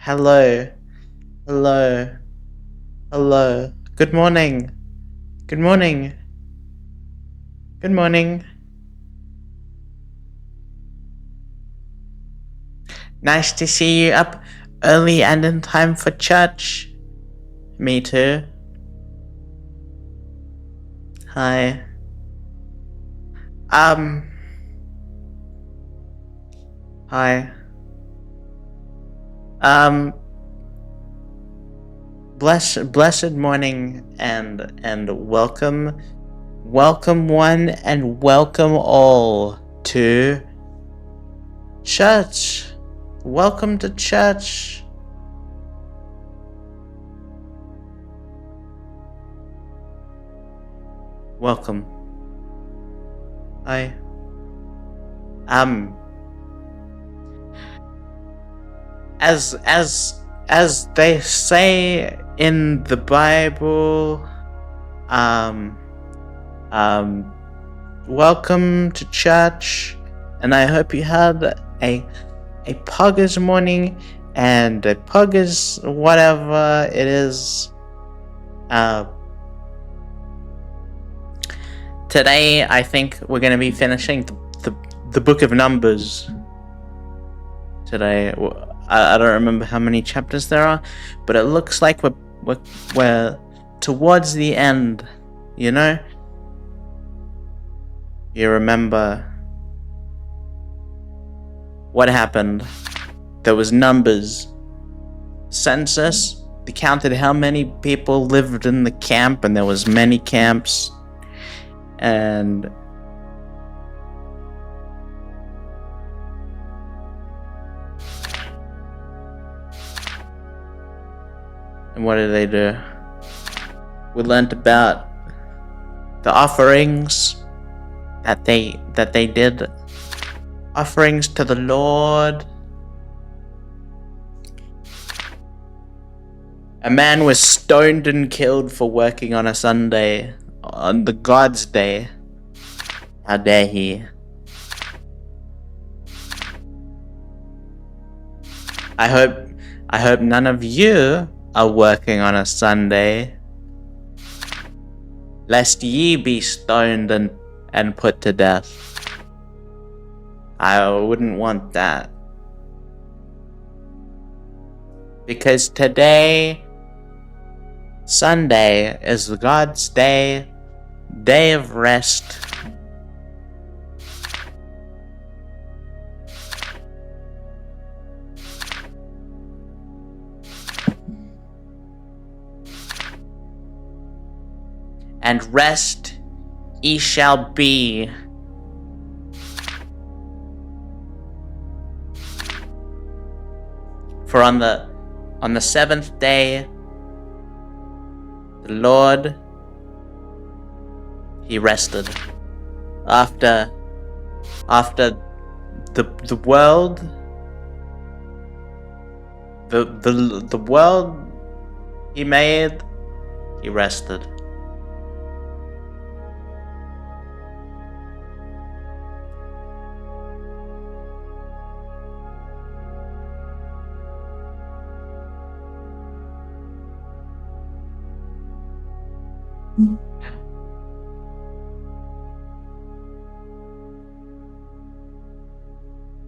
Hello, hello, hello. Good morning. Good morning. Good morning. Nice to see you up early and in time for church. Me too. Hi. Um. Hi. Um. Blessed morning and welcome one and welcome all to church. Welcome to church. Welcome. Hi. As they say in the Bible, um, welcome to church, and I hope you had a Puggers morning and a Puggers whatever it is. Today I think we're going to be finishing the book of Numbers. Today, I don't remember how many chapters there are, but it looks like we're towards the end. You know, you remember what happened? There was Numbers, census. They counted how many people lived in the camp, and there was many camps, and what did they do? We learned about the offerings that they did, offerings to the Lord. A man was stoned and killed for working on a Sunday, on the God's day. How dare he? I hope none of you are working on a Sunday, lest ye be stoned and put to death. I wouldn't want that. Because today, Sunday, is God's day, day of rest. And rest ye shall be. For on the seventh day, the Lord, he rested. After the world, the world he made, he rested.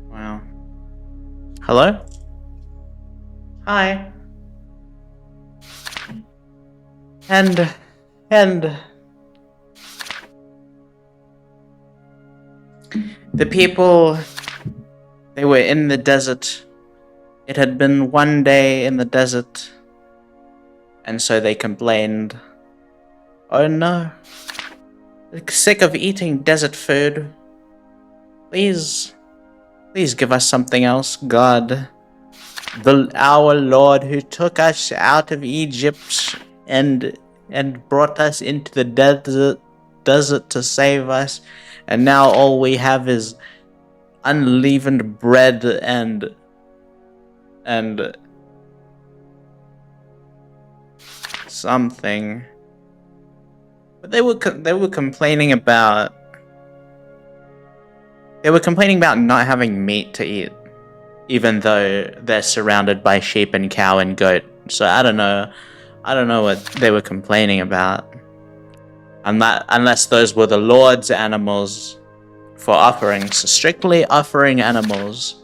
Wow. Hello? Hi. And the people, they were in the desert. It had been one day in the desert, and so they complained, "Oh no, sick of eating desert food. Please give us something else, God. Our Lord who took us out of Egypt and brought us into the desert to save us, and now all we have is unleavened bread and something." But they were complaining about not having meat to eat. even though they're surrounded by sheep and cow and goat. So I don't know what they were complaining about. Unless those were the Lord's animals for offerings, strictly offering animals.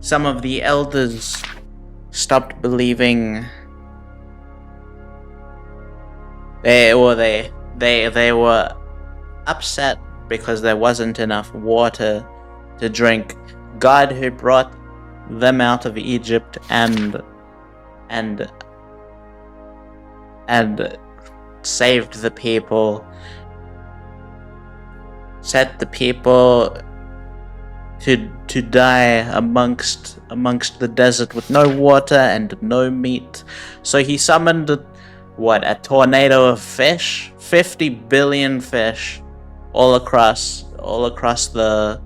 Some of the elders stopped believing. They were upset because there wasn't enough water to drink. God, who brought them out of Egypt and saved the people, set the people to die amongst the desert with no water and no meat. So he summoned a tornado of fish, 50 billion fish, all across the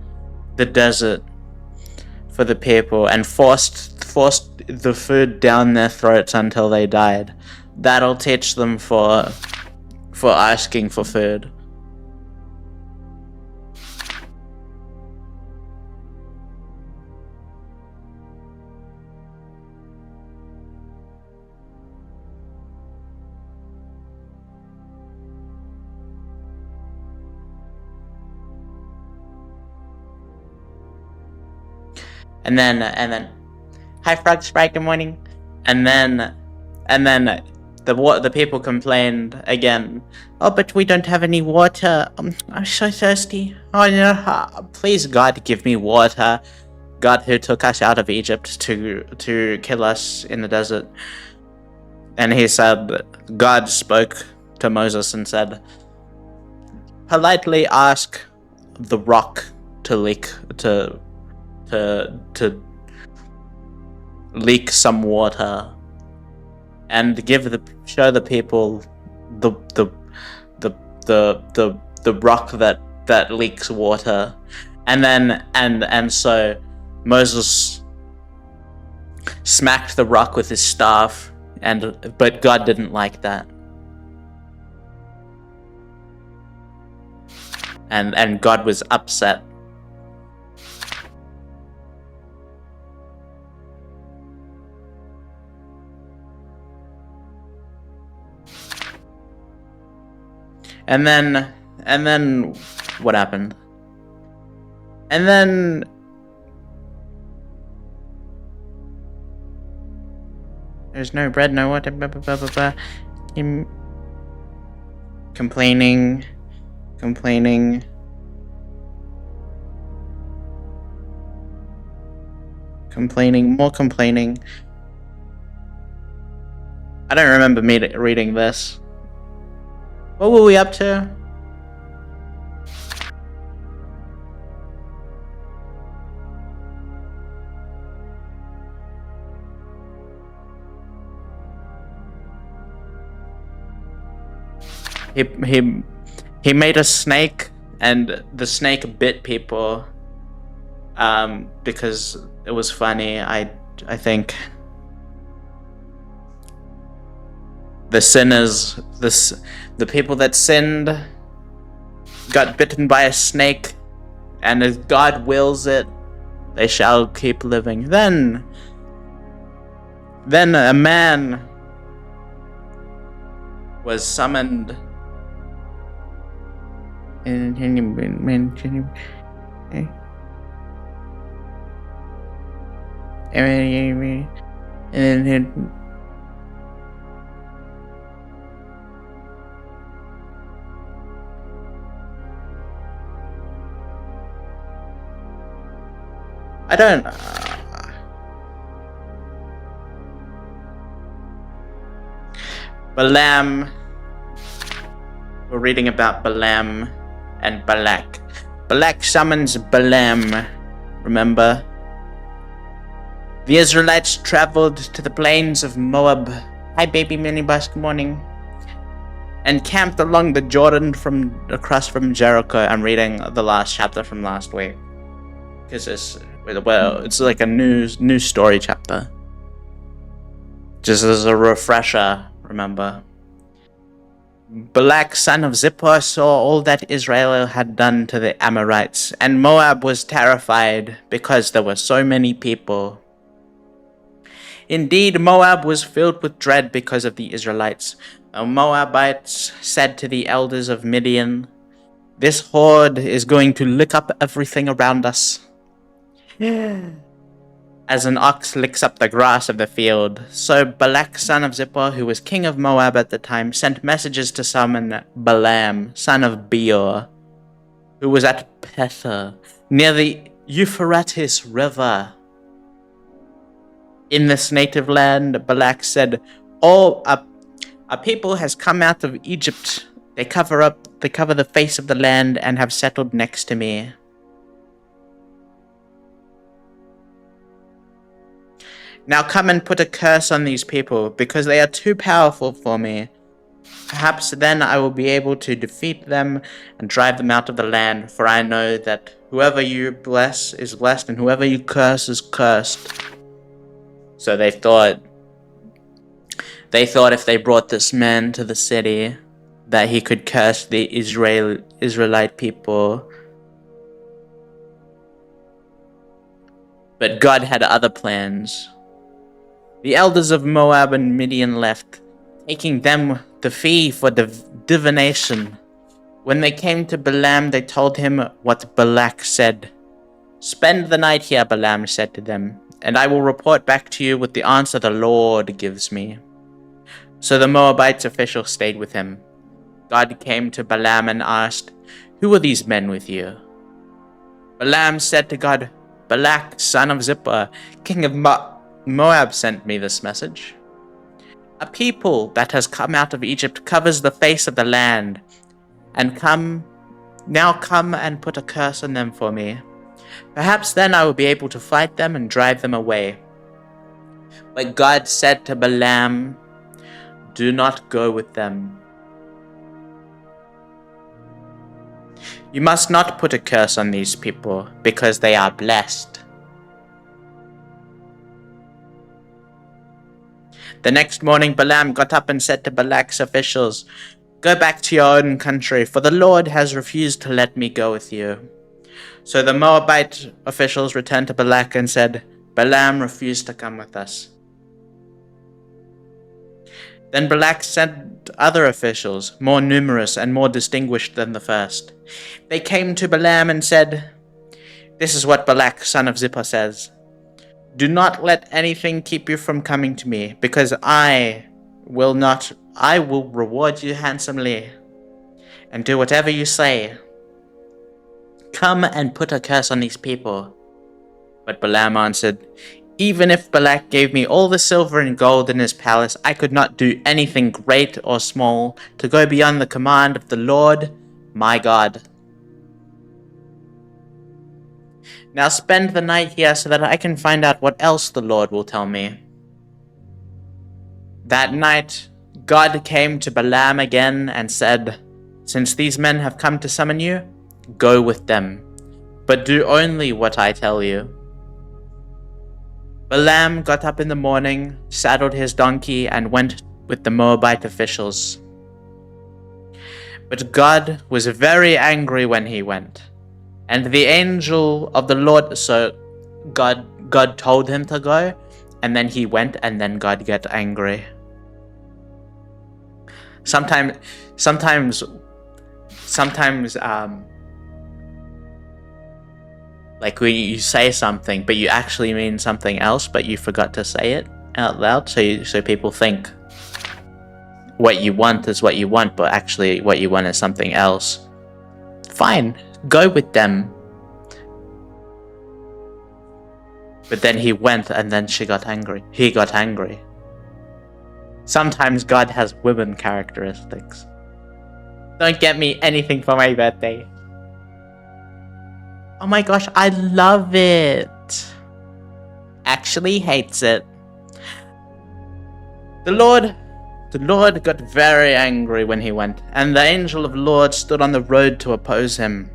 desert for the people, and forced the food down their throats until they died. That'll teach them for asking for food. And then, hi Frog Sprite, good morning. And then the people complained again. Oh, but we don't have any water. I'm so thirsty. Oh no! Please, God, give me water. God, who took us out of Egypt to kill us in the desert. And he said, God spoke to Moses and said, politely ask the rock to leak some water, and show the people the rock that leaks water. And so Moses smacked the rock with his staff, but God didn't like that. And God was upset. And then what happened? And then there's no bread, no water, blah, blah, blah, blah, blah. Complaining. More complaining. I don't remember me reading this. What were we up to? He made a snake, and the snake bit people because it was funny. I think the sinners, the people that sinned got bitten by a snake, and as God wills it, they shall keep living. Then a man was summoned. And I don't. Balaam. We're reading about Balaam and Balak. Balak summons Balaam. Remember? The Israelites traveled to the plains of Moab. Hi, baby minibus. Good morning. and camped along the Jordan across from Jericho. I'm reading the last chapter from last week because it's like a new story chapter. Just as a refresher, remember. Balak, son of Zippor, saw all that Israel had done to the Amorites, and Moab was terrified because there were so many people. Indeed, Moab was filled with dread because of the Israelites. The Moabites said to the elders of Midian, "This horde is going to lick up everything around us." As an ox licks up the grass of the field, so Balak, son of Zippor, who was king of Moab at the time, sent messages to summon Balaam, son of Beor, who was at Pether, near the Euphrates River. In this native land, Balak said, a people has come out of Egypt. They cover the face of the land and have settled next to me. Now come and put a curse on these people, because they are too powerful for me. Perhaps then I will be able to defeat them and drive them out of the land, for I know that whoever you bless is blessed, and whoever you curse is cursed. So they thought if they brought this man to the city, that he could curse the Israelite people. But God had other plans. The elders of Moab and Midian left, taking them the fee for divination. When they came to Balaam, they told him what Balak said. "Spend the night here," Balaam said to them, "and I will report back to you with the answer the Lord gives me." So the Moabite official stayed with him. God came to Balaam and asked, "Who are these men with you?" Balaam said to God, "Balak, son of Zippor, king of Moab, sent me this message. A people that has come out of Egypt covers the face of the land, and come and put a curse on them for me. Perhaps then I will be able to fight them and drive them away." But God said to Balaam, "Do not go with them. You must not put a curse on these people, because they are blessed." The next morning Balaam got up and said to Balak's officials, "Go back to your own country, for the Lord has refused to let me go with you." So the Moabite officials returned to Balak and said, "Balaam refused to come with us." Then Balak sent other officials, more numerous and more distinguished than the first. They came to Balaam and said, "This is what Balak, son of Zippor, says. Do not let anything keep you from coming to me, because I will reward you handsomely and do whatever you say. Come and put a curse on these people." But Balaam answered, "Even if Balak gave me all the silver and gold in his palace, I could not do anything great or small to go beyond the command of the Lord, my God. Now spend the night here so that I can find out what else the Lord will tell me." That night, God came to Balaam again and said, "Since these men have come to summon you, go with them, but do only what I tell you." Balaam got up in the morning, saddled his donkey, and went with the Moabite officials. But God was very angry when he went. And the angel of the Lord, so God told him to go, and then he went, and then God got angry. Sometimes, like when you say something, but you actually mean something else, but you forgot to say it out loud, so people think what you want is what you want, but actually what you want is something else. Fine, go with them. But then he went, and then he got angry. Sometimes God has women characteristics. Don't get me anything for my birthday. Oh my gosh, I love it. Actually hates it. The Lord The Lord got very angry when he went, and the angel of the Lord stood on the road to oppose him.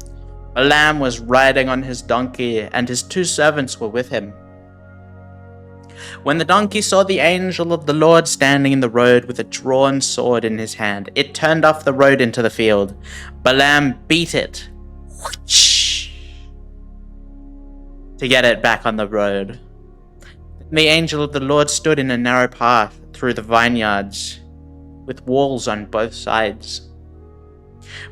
Balaam was riding on his donkey, and his 2 servants were with him. When the donkey saw the angel of the Lord standing in the road with a drawn sword in his hand, it turned off the road into the field. Balaam beat it to get it back on the road. The angel of the Lord stood in a narrow path through the vineyards, with walls on both sides.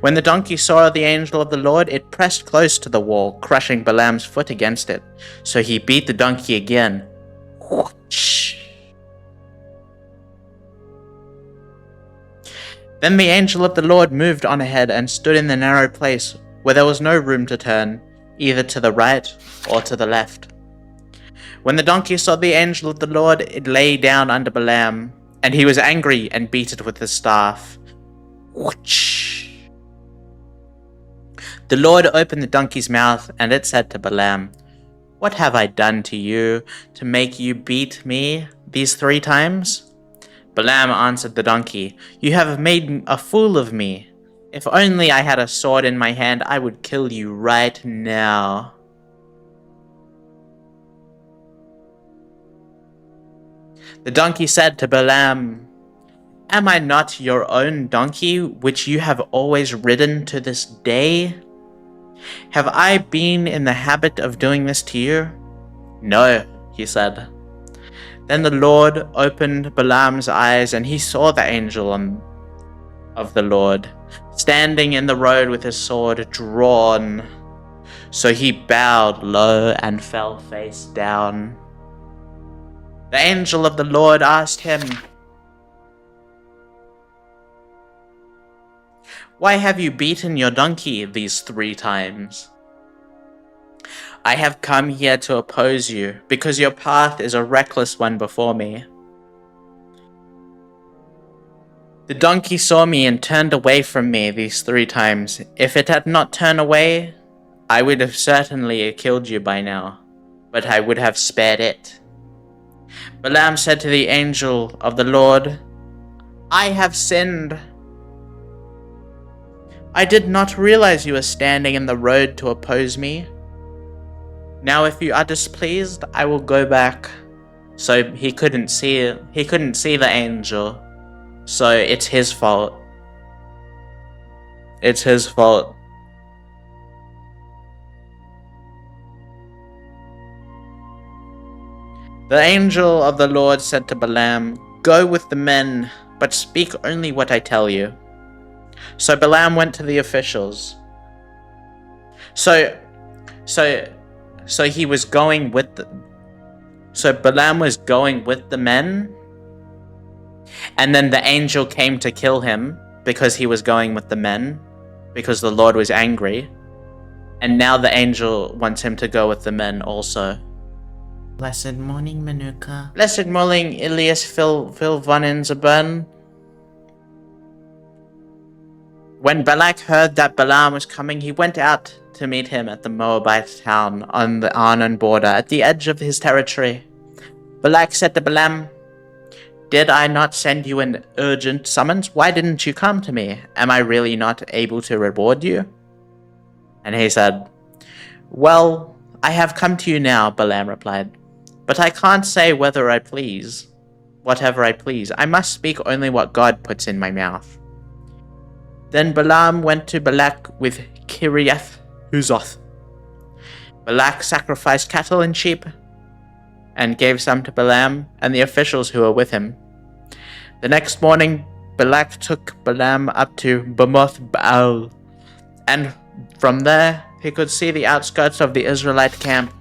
When the donkey saw the angel of the Lord, it pressed close to the wall, crushing Balaam's foot against it. So he beat the donkey again. Then the angel of the Lord moved on ahead and stood in the narrow place where there was no room to turn, either to the right or to the left. When the donkey saw the angel of the Lord, it lay down under Balaam, and he was angry and beat it with his staff. The Lord opened the donkey's mouth, and it said to Balaam, "What have I done to you to make you beat me these 3 times?" Balaam answered the donkey, "You have made a fool of me. If only I had a sword in my hand, I would kill you right now." The donkey said to Balaam, "Am I not your own donkey, which you have always ridden to this day? Have I been in the habit of doing this to you?" "No," he said. Then the Lord opened Balaam's eyes, and he saw the angel of the Lord standing in the road with his sword drawn. So he bowed low and fell face down. The angel of the Lord asked him, "Why have you beaten your donkey these 3 times?" "I have come here to oppose you, because your path is a reckless one before me. The donkey saw me and turned away from me these 3 times. If it had not turned away, I would have certainly killed you by now, but I would have spared it." Balaam said to the angel of the Lord, "I have sinned. I did not realize you were standing in the road to oppose me. Now if you are displeased, I will go back." So he couldn't see the angel. So it's his fault. It's his fault. The angel of the Lord said to Balaam, "Go with the men, but speak only what I tell you." So Balaam went to the officials. So he was going with So Balaam was going with the men, and then the angel came to kill him because he was going with the men, because the Lord was angry. And now the angel wants him to go with the men also. Blessed morning, Manuka. Blessed morning, Elias Phil van Inzabern. When Balak heard that Balaam was coming, he went out to meet him at the Moabite town on the Arnon border, at the edge of his territory. Balak said to Balaam, "Did I not send you an urgent summons? Why didn't you come to me? Am I really not able to reward you?" And he said, "Well, I have come to you now," Balaam replied, "but I can't say whatever I please. I must speak only what God puts in my mouth." Then Balaam went to Balak with Kiriath Huzoth. Balak sacrificed cattle and sheep and gave some to Balaam and the officials who were with him. The next morning, Balak took Balaam up to Bamoth Baal, and from there he could see the outskirts of the Israelite camp.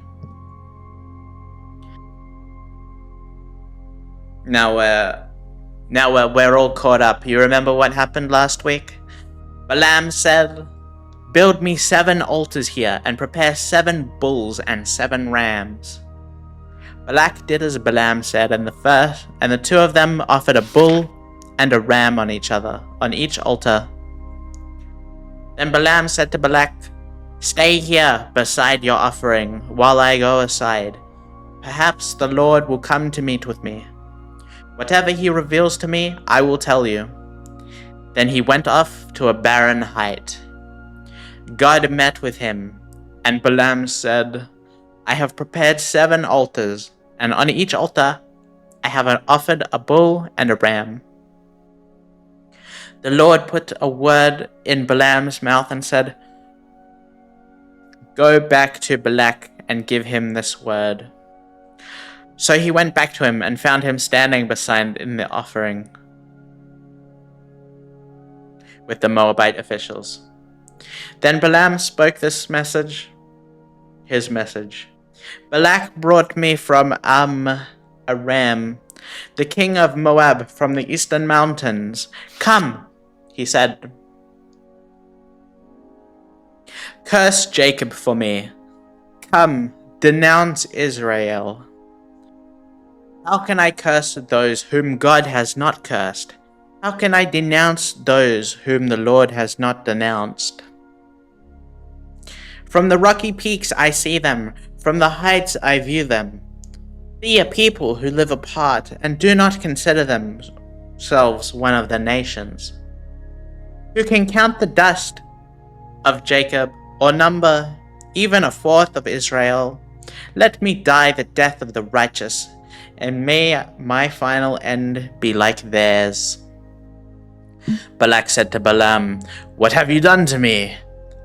Now we're all caught up. You remember what happened last week? Balaam said, "Build me 7 altars here, and prepare 7 bulls and 7 rams." Balak did as Balaam said, and the 2 of them offered a bull and a ram on each altar. Then Balaam said to Balak, "Stay here beside your offering while I go aside. Perhaps the Lord will come to meet with me." Whatever he reveals to me, I will tell you." Then he went off to a barren height. God met with him, and Balaam said, "I have prepared 7 altars, and on each altar I have offered a bull and a ram." The Lord put a word in Balaam's mouth and said, "Go back to Balak and give him this word." So he went back to him and found him standing beside in the offering with the Moabite officials. Then Balaam spoke his message. "Balak brought me from Aram, the king of Moab, from the eastern mountains. Come," he said, "curse Jacob for me. Come, denounce Israel." "How can I curse those whom God has not cursed? How can I denounce those whom the Lord has not denounced? From the rocky peaks I see them, from the heights I view them. They are people who live apart and do not consider themselves one of the nations. Who can count the dust of Jacob, or number even a fourth of Israel? Let me die the death of the righteous, and may my final end be like theirs." Balak said to Balaam, "What have you done to me?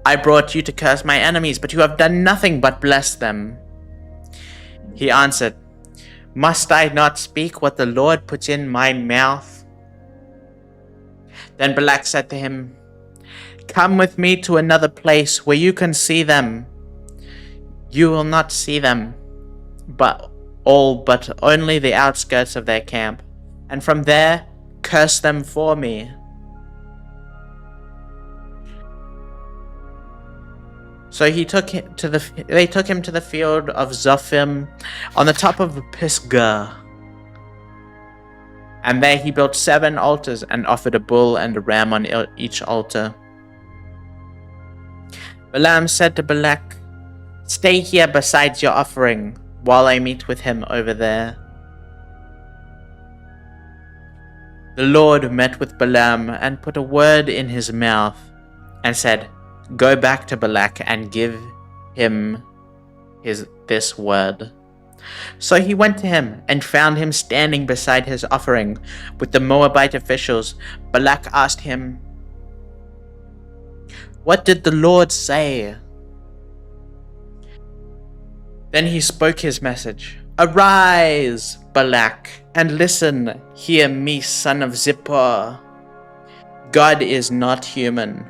I brought you to curse my enemies, but you have done nothing but bless them." He answered, "Must I not speak what the Lord puts in my mouth?" Then Balak said to him, "Come with me to another place where you can see them." "You will not see them, but only the outskirts of their camp, and from there curse them for me." So they took him to the field of Zophim on the top of Pisgah. And there he built 7 altars and offered a bull and a ram on each altar. Balaam said to Balak, "Stay here beside your offering while I meet with him over there." The Lord met with Balaam and put a word in his mouth and said, "Go back to Balak and give him this word." So he went to him and found him standing beside his offering with the Moabite officials. Balak asked him, "What did the Lord say?" Then he spoke his message. "Arise, Balak, and listen. Hear me, son of Zippor. God is not human,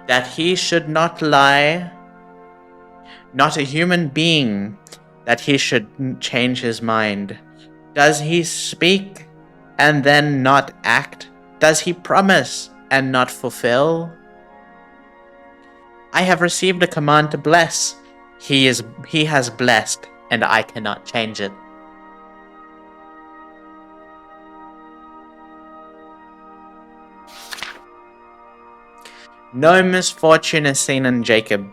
that he should not lie, not a human being, that he should change his mind. Does he speak and then not act? Does he promise and not fulfill? I have received a command to bless. He has blessed, and I cannot change it." No misfortune is seen in Jacob,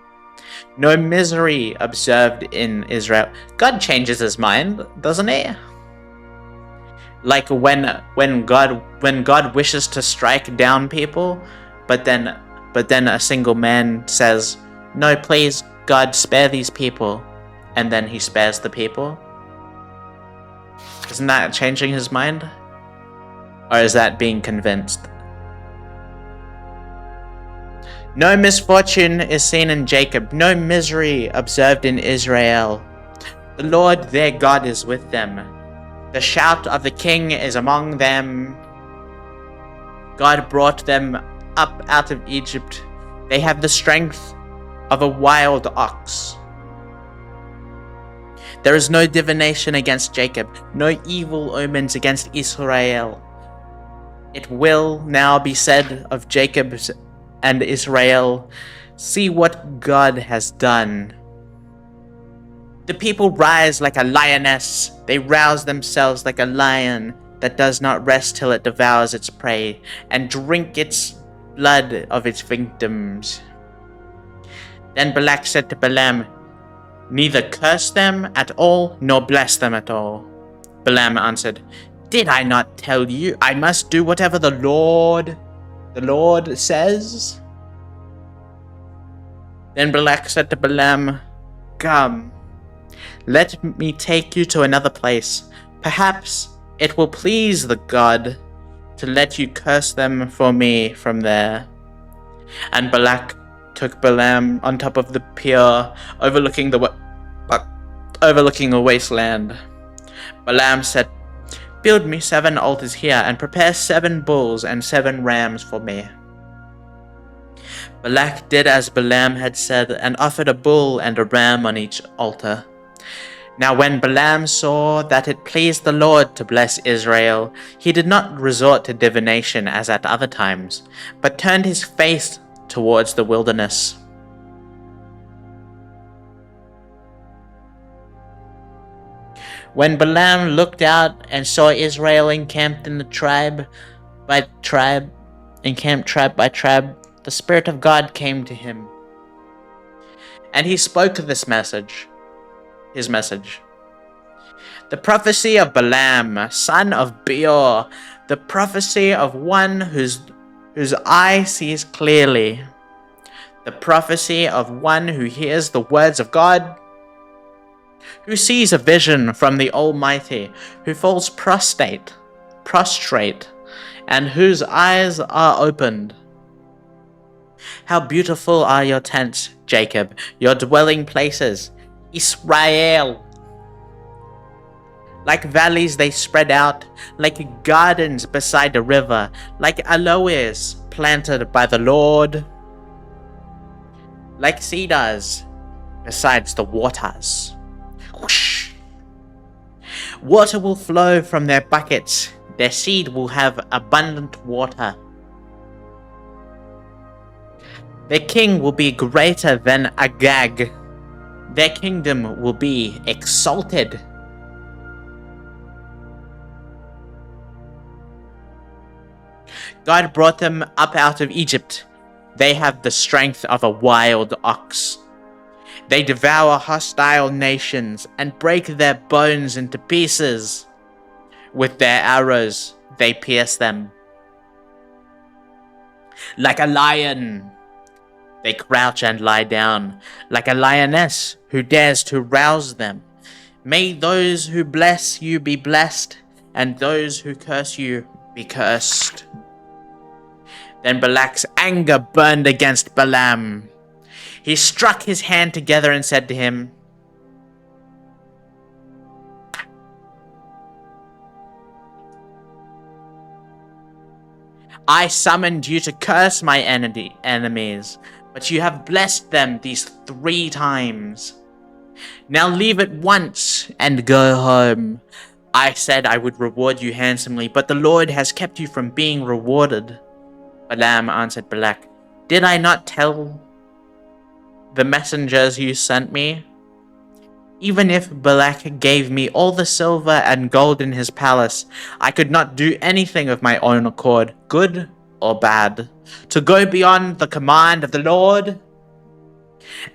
no misery observed in Israel. God changes his mind, doesn't he? Like when God wishes to strike down people, but then a single man says, "No, please, God, spare these people," and then he spares the people. Isn't that changing his mind? Or is that being convinced? No misfortune is seen in Jacob, no misery observed in Israel. The Lord their God is with them. The shout of the king is among them. God brought them up out of Egypt. They have the strength of a wild ox. There is no divination against Jacob, no evil omens against Israel. It will now be said of Jacob and Israel, "See what God has done." The people rise like a lioness. They rouse themselves like a lion that does not rest till it devours its prey and drink its blood of its victims. Then Balak said to Balaam, "Neither curse them at all, nor bless them at all." Balaam answered, Did I not tell you I must do whatever the Lord says? Then Balak said to Balaam, Come, let me take you to another place. Perhaps it will please the God to let you curse them for me from there. And Balak took Balaam on top of the pier overlooking a wasteland. Balaam said, Build me 7 altars here and prepare 7 bulls and 7 rams for me. Balak did as Balaam had said and offered a bull and a ram on each altar. Now when Balaam saw that it pleased the Lord to bless Israel, he did not resort to divination as at other times, but turned his face towards the wilderness. When Balaam looked out and saw Israel encamped in the tribe by tribe, the Spirit of God came to him. And he spoke his message. The prophecy of Balaam, son of Beor, the prophecy of one whose eye sees clearly, the prophecy of one who hears the words of God, who sees a vision from the Almighty, who falls prostrate, and whose eyes are opened. How beautiful are your tents, Jacob, your dwelling places, Israel! Like valleys they spread out, like gardens beside a river, like aloes planted by the Lord, like cedars besides the waters. Whoosh. Water will flow from their buckets, their seed will have abundant water. Their king will be greater than Agag, their kingdom will be exalted. God brought them up out of Egypt. They have the strength of a wild ox. They devour hostile nations and break their bones into pieces. With their arrows, they pierce them. Like a lion, they crouch and lie down. Like a lioness who dares to rouse them. May those who bless you be blessed, and those who curse you be cursed. Then Balak's anger burned against Balaam. He struck his hand together and said to him, I summoned you to curse my enemies, but you have blessed them these 3 times. Now leave at once and go home. I said I would reward you handsomely, but the Lord has kept you from being rewarded. Balaam answered Balak, Did I not tell the messengers you sent me? Even if Balak gave me all the silver and gold in his palace, I could not do anything of my own accord, good or bad, to go beyond the command of the Lord.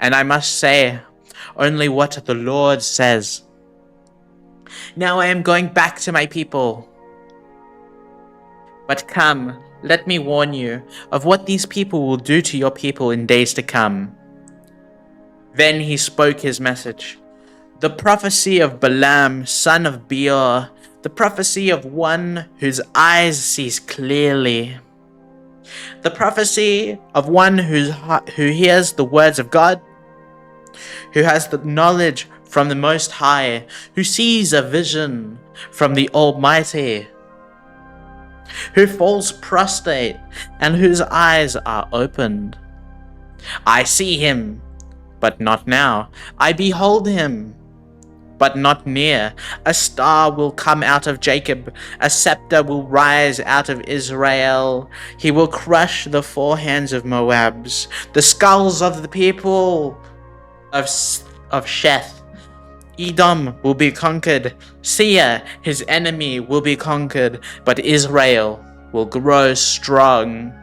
And I must say only what the Lord says. Now I am going back to my people. But come, let me warn you of what these people will do to your people in days to come. Then he spoke his message. The prophecy of Balaam, son of Beor, the prophecy of one whose eyes sees clearly. The prophecy of one who hears the words of God, who has the knowledge from the Most High, who sees a vision from the Almighty, who falls prostrate and whose eyes are opened. I see him, but not now. I behold him, but not near. A star will come out of Jacob. A scepter will rise out of Israel. He will crush the forehands of Moabs, the skulls of the people of Sheth. Edom will be conquered. Seir, his enemy, will be conquered, but Israel will grow strong.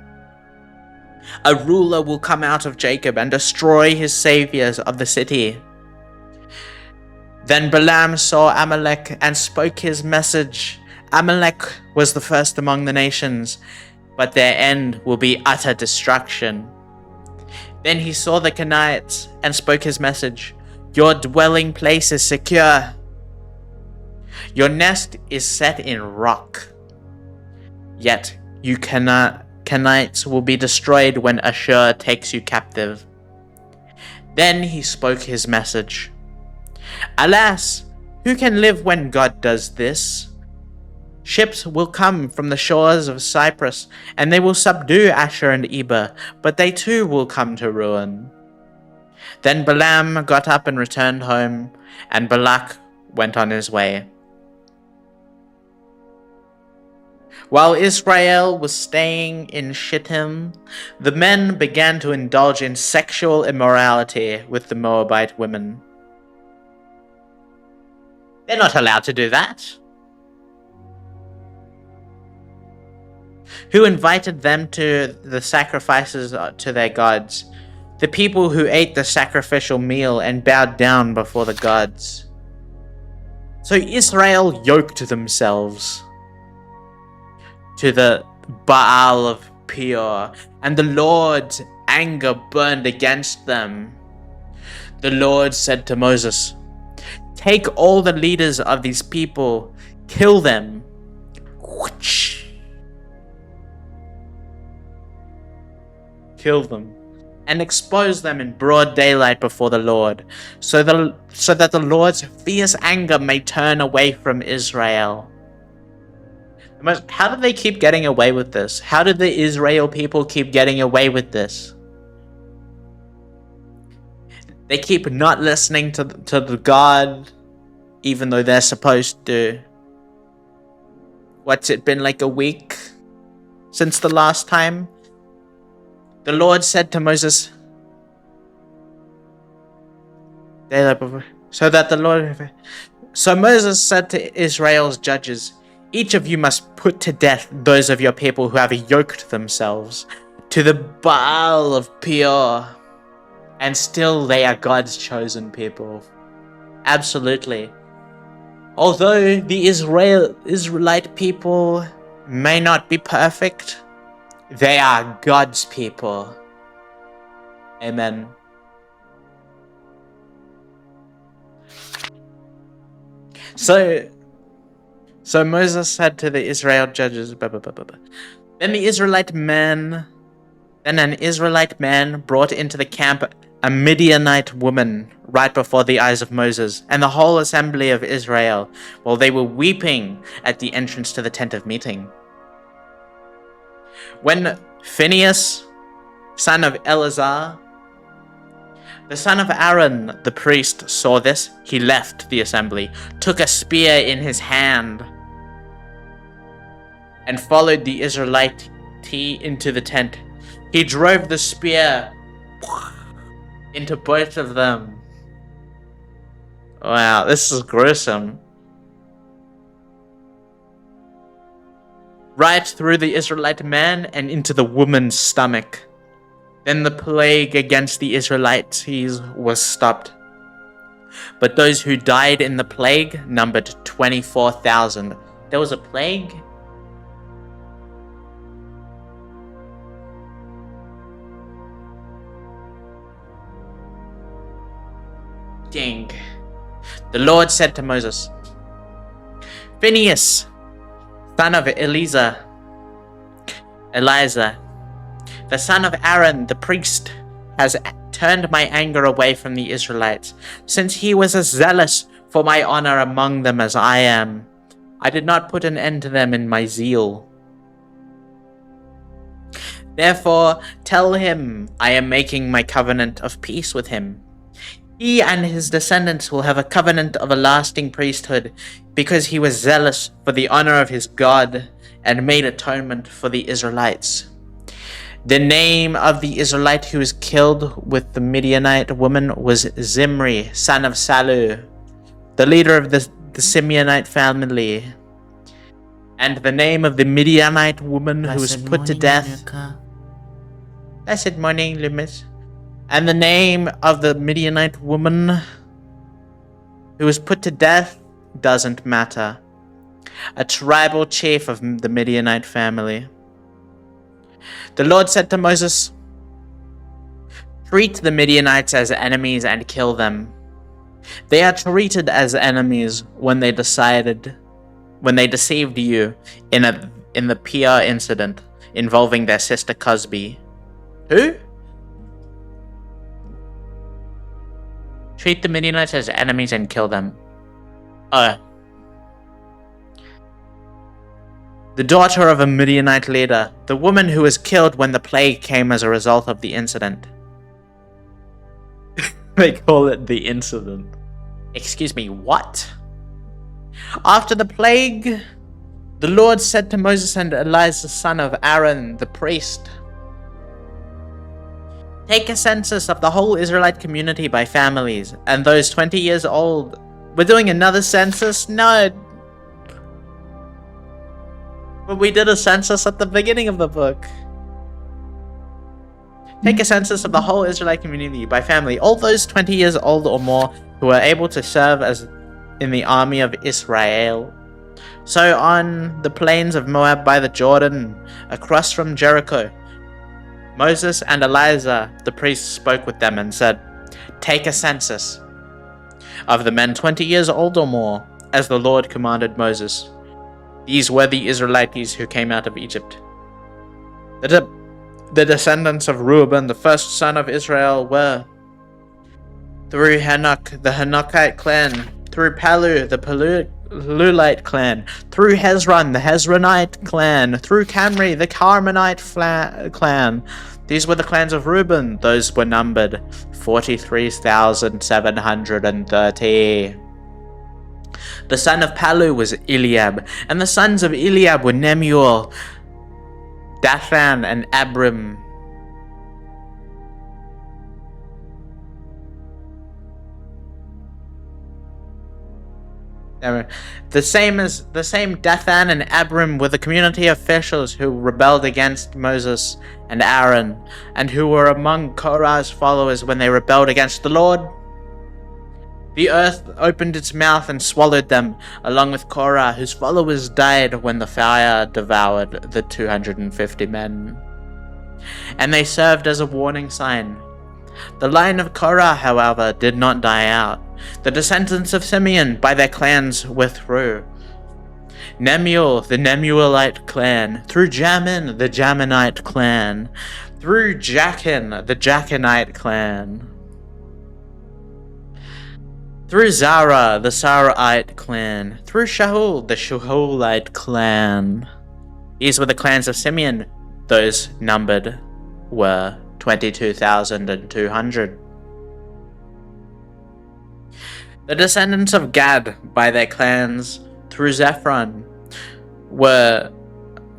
A ruler will come out of Jacob and destroy his saviors of the city. Then Balaam saw Amalek and spoke his message. Amalek was the first among the nations, but their end will be utter destruction. Then he saw the Canaanites and spoke his message. Your dwelling place is secure. Your nest is set in rock. Yet you Canaanites will be destroyed when Ashur takes you captive. Then he spoke his message. Alas, who can live when God does this? Ships will come from the shores of Cyprus, and they will subdue Ashur and Eber, but they too will come to ruin. Then Balaam got up and returned home, and Balak went on his way. While Israel was staying in Shittim, the men began to indulge in sexual immorality with the Moabite women. They're not allowed to do that. Who invited them to the sacrifices to their gods? The people who ate the sacrificial meal and bowed down before the gods. So Israel yoked themselves to the Baal of Peor, and the Lord's anger burned against them. The Lord said to Moses, "Take all the leaders of these people, kill them." Kill them, and expose them in broad daylight before the Lord, so that the Lord's fierce anger may turn away from Israel. How did they keep getting away with this? How did the Israel people keep getting away with this? They keep not listening to the God, even though they're supposed to. What's it been, like a week since the last time? The Lord said to Moses, So Moses said to Israel's judges, "Each of you must put to death those of your people who have yoked themselves to the Baal of Peor." And still they are God's chosen people. Absolutely. Although the Israelite people may not be perfect, they are God's people. Amen. So Moses said to the Israel judges, Then an Israelite man brought into the camp a Midianite woman right before the eyes of Moses and the whole assembly of Israel, while they were weeping at the entrance to the tent of meeting. When Phinehas, son of Eleazar, the son of Aaron, the priest, saw this, he left the assembly, took a spear in his hand, and followed the Israelite into the tent. He drove the spear into both of them. Wow, this is gruesome. Right through the Israelite man and into the woman's stomach. Then the plague against the Israelites was stopped. But those who died in the plague numbered 24,000. There was a plague? Dang. The Lord said to Moses, "Phinehas, son of Eleazar, the son of Aaron the priest, has turned my anger away from the Israelites, since he was as zealous for my honor among them as I am. I did not put an end to them in my zeal. Therefore, tell him I am making my covenant of peace with him. He and his descendants will have a covenant of a lasting priesthood, because he was zealous for the honor of his God and made atonement for the Israelites." The name of the Israelite who was killed with the Midianite woman was Zimri, son of Salu, the leader of the Simeonite family. And the name of the Midianite woman who was put to death... Blessed morning, Loomis. And the name of the Midianite woman who was put to death doesn't matter. a tribal chief of the Midianite family. The Lord said to Moses, "Treat the Midianites as enemies and kill them. They are treated as enemies when they deceived you in the PR incident involving their sister Cosby." Who? Treat the Midianites as enemies and kill them. The daughter of a Midianite leader, the woman who was killed when the plague came as a result of the incident. They call it the incident. Excuse me, what? After the plague, the Lord said to Moses and Eleazar, son of Aaron, the priest, "Take a census of the whole Israelite community by families, and those 20 years old." We're doing another census? No. But we did a census at the beginning of the book. Take a census of the whole Israelite community by family, all those 20 years old or more who are able to serve as in the army of Israel. So on the plains of Moab by the Jordan, across from Jericho, Moses and Eleazar the priest spoke with them and said, "Take a census of the men 20 years old or more, as the Lord commanded Moses. These were the Israelites who came out of Egypt. The descendants of Reuben, the first son of Israel, were through Hanok, the Hanokite clan, through Palu, the Palulite clan, through Hezron, the Hezronite clan, through Camri, the Carmenite clan. These were the clans of Reuben. Those were numbered 43,730. The son of Palu was Eliab, and the sons of Eliab were Nemuel, Dathan, and Abram. The same Dathan and Abram were the community officials who rebelled against Moses and Aaron, and who were among Korah's followers when they rebelled against the Lord. The earth opened its mouth and swallowed them, along with Korah, whose followers died when the fire devoured the 250 men. And they served as a warning sign. The line of Korah, however, did not die out. The descendants of Simeon by their clans were through Nemuel, the Nemuelite clan, through Jamin, the Jaminite clan, through Jachin, the Jachinite clan, through Zara, the Zaraite clan, through Shaul, the Shaulite clan. These were the clans of Simeon. Those numbered were 22,200. The descendants of Gad by their clans through Zephron were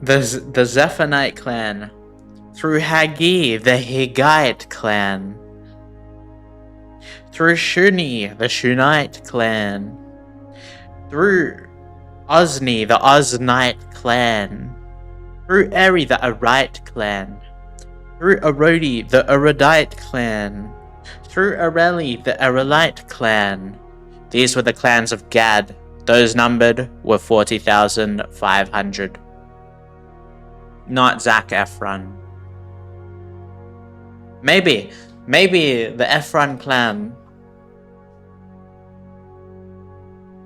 the Zephonite clan, through Hagi, the Higgite clan, through Shuni, the Shunite clan, through Ozni, the Oznite clan, through Eri, the Arite clan, through Arodi, the Arodite clan, through Areli, the Arelite clan. These were the clans of Gad. Those numbered were 40,500. Not Zac Efron. Maybe the Efron clan.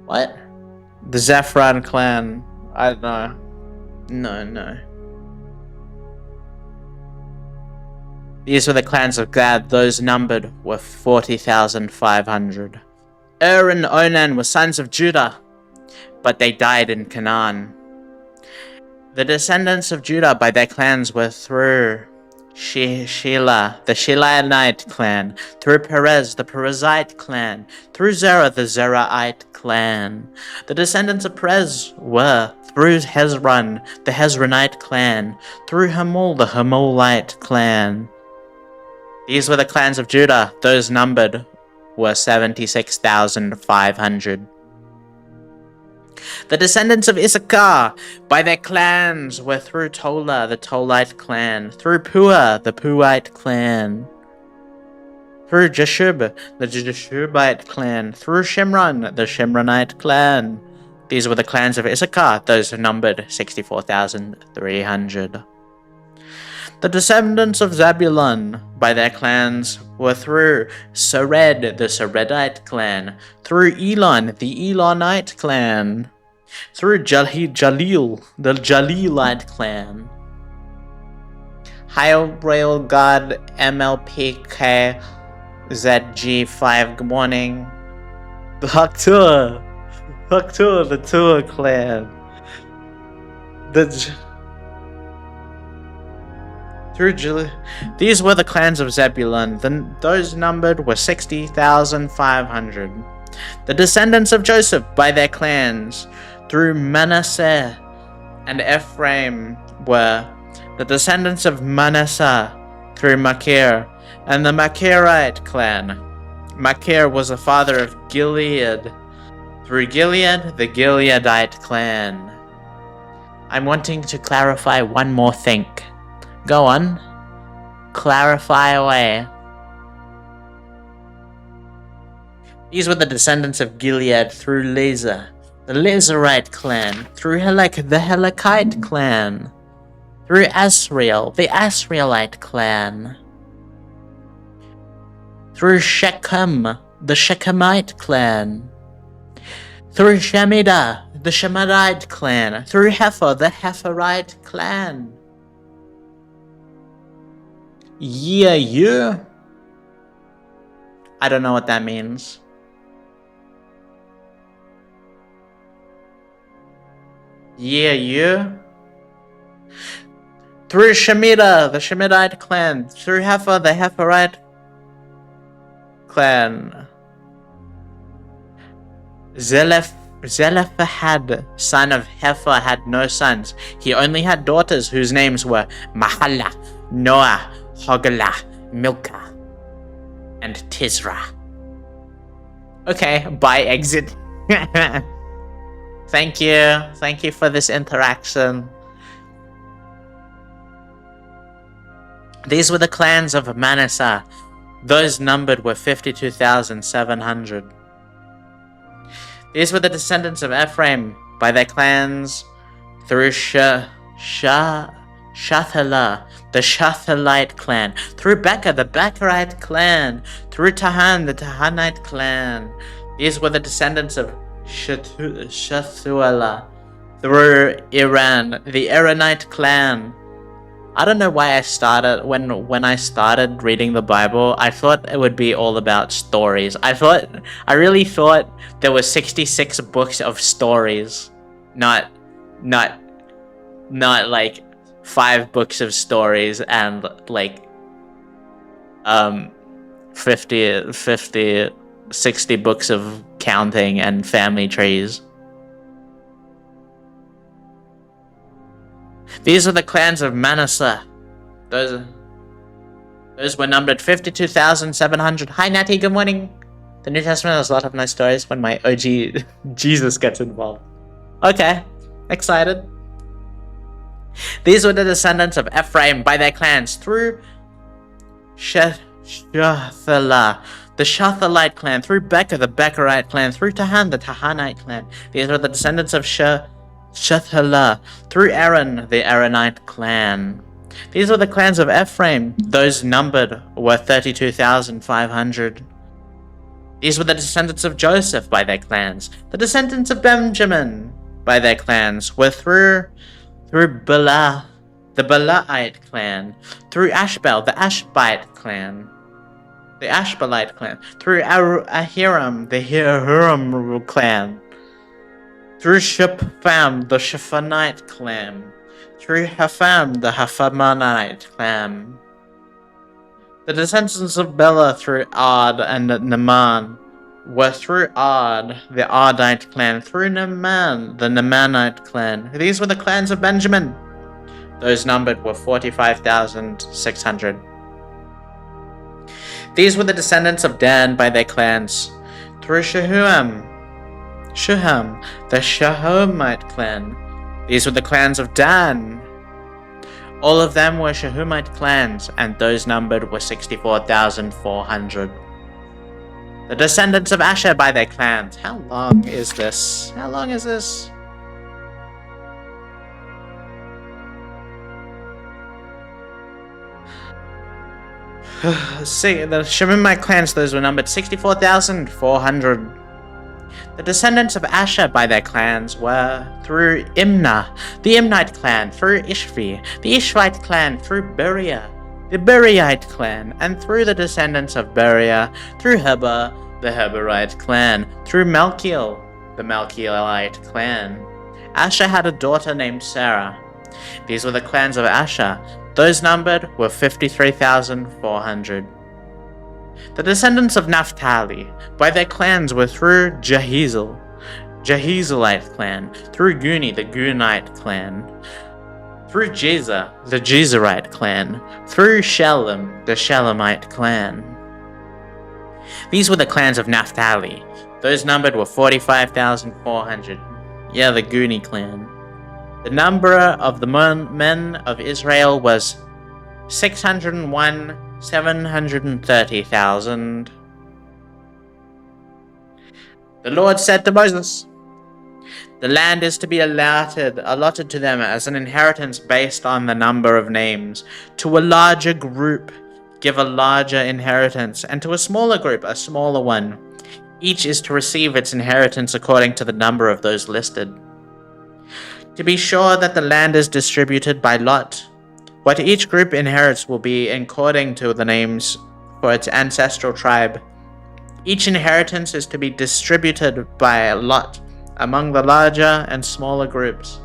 What? The Zephron clan. I don't know. No. These were the clans of Gad. Those numbered were 40,500. and Onan were sons of Judah, but they died in Canaan. The descendants of Judah by their clans were through Shelah, the Shilahite clan, through Perez, the Perezite clan, through Zerah, the Zerahite clan. The descendants of Perez were through Hezron, the Hezronite clan, through Hamul, the Hamulite clan. These were the clans of Judah. Those numbered were 76,500. The descendants of Issachar by their clans were through Tola, the Tolite clan, through Pua, the Puite clan, through Jeshub, the Jeshubite clan, through Shimron, the Shimronite clan, These were the clans of Issachar. Those numbered 64,300. The descendants of Zabulon, by their clans, were through Sered, the Seredite clan, through Elon, the Elonite clan, through Jalil, the Jalilite clan. Rail God MLPK ZG5, good morning. The Haktur, the Tur clan. These were the clans of Zebulun. Those numbered were 60,500. The descendants of Joseph by their clans, through Manasseh and Ephraim, were the descendants of Manasseh through Machir and the Machirite clan. Machir was the father of Gilead. Through Gilead, the Gileadite clan. I'm wanting to clarify one more thing. Go on. Clarify away. These were the descendants of Gilead through Lezer, the Lezerite clan, through the Helakite clan, through Asriel, the Asrielite clan, through Shechem, the Shechemite clan, through Shemida, the Shemidite clan, through Hefer, the Heferite clan. Yeah. I don't know what that means. Yeah. Through Shemida, the Shemidite clan, through Hefer, the Heferite clan. Zelophehad, son of Hefer, had no sons. He only had daughters whose names were Mahala, Noah, Hoglah, Milcah, and Tisra. Okay, bye, exit. Thank you for this interaction. These were the clans of Manasseh. Those numbered were 52,700. These were the descendants of Ephraim by their clans through Shathalah, the Shathalite clan, through Becca, the Beckerite clan, through Tahan, the Tahanite clan. These were the descendants of Shathuelah, through Iran, the Iranite clan. I don't know why I started, when I started reading the Bible, I thought it would be all about stories. I really thought there were 66 books of stories, not like 5 books of stories and like 50, 60 books of counting and family trees. These are the clans of Manasseh. Those were numbered 52,700. Hi Natty, good morning. The New Testament has a lot of nice stories when my OG Jesus gets involved. Okay, excited. These were the descendants of Ephraim by their clans through Shathalah, the Shathalite clan, through Becca, the Beckerite clan, through Tahan, the Tahanite clan. These are the descendants of Shathalah, through Aaron, the Aaronite clan. These were the clans of Ephraim. Those numbered were 32,500. These were the descendants of Joseph by their clans. The descendants of Benjamin by their clans were through Bela, the Belaite clan, through Ashbel, the Ashbite clan, the Ashbelite clan, through Ahiram, the Hiram clan, through Shaphan, the Shaphanite clan, through Hafam, the Hafamanite clan. The descendants of Bela through Ard and Naaman were through Ard, the Ardite clan, through Naaman, the Naamanite clan. These were the clans of Benjamin. Those numbered were 45,600. These were the descendants of Dan by their clans, through Shuham, the Shahumite clan. These were the clans of Dan. All of them were Shahumite clans, and those numbered were 64,400. The descendants of Asher by their clans. How long is this? How long is this? See, the Shemimite clans, those were numbered 64,400. The descendants of Asher by their clans were through Imnah, the Imnite clan, through Ishvi, the Ishvite clan, through Beriah, the Beriite clan, and through the descendants of Beriah, through Heber, the Heberite clan, through Malkiel, the Malkielite clan. Asher had a daughter named Sarah. These were the clans of Asher. Those numbered were 53,400. The descendants of Naphtali, by their clans, were through Jehizel, Jehizalite clan, through Guni, the Gunite clan, through Jezer, the Jezerite clan, through Shalem, the Shalemite clan. These were the clans of Naphtali. Those numbered were 45,400. Yeah, the Guni clan. The number of the men of Israel was 601,730,000. The Lord said to Moses, "The land is to be allotted to them as an inheritance based on the number of names. To a larger group, give a larger inheritance, and to a smaller group, a smaller one. Each is to receive its inheritance according to the number of those listed. To be sure that the land is distributed by lot. What each group inherits will be according to the names for its ancestral tribe. Each inheritance is to be distributed by lot among the larger and smaller groups."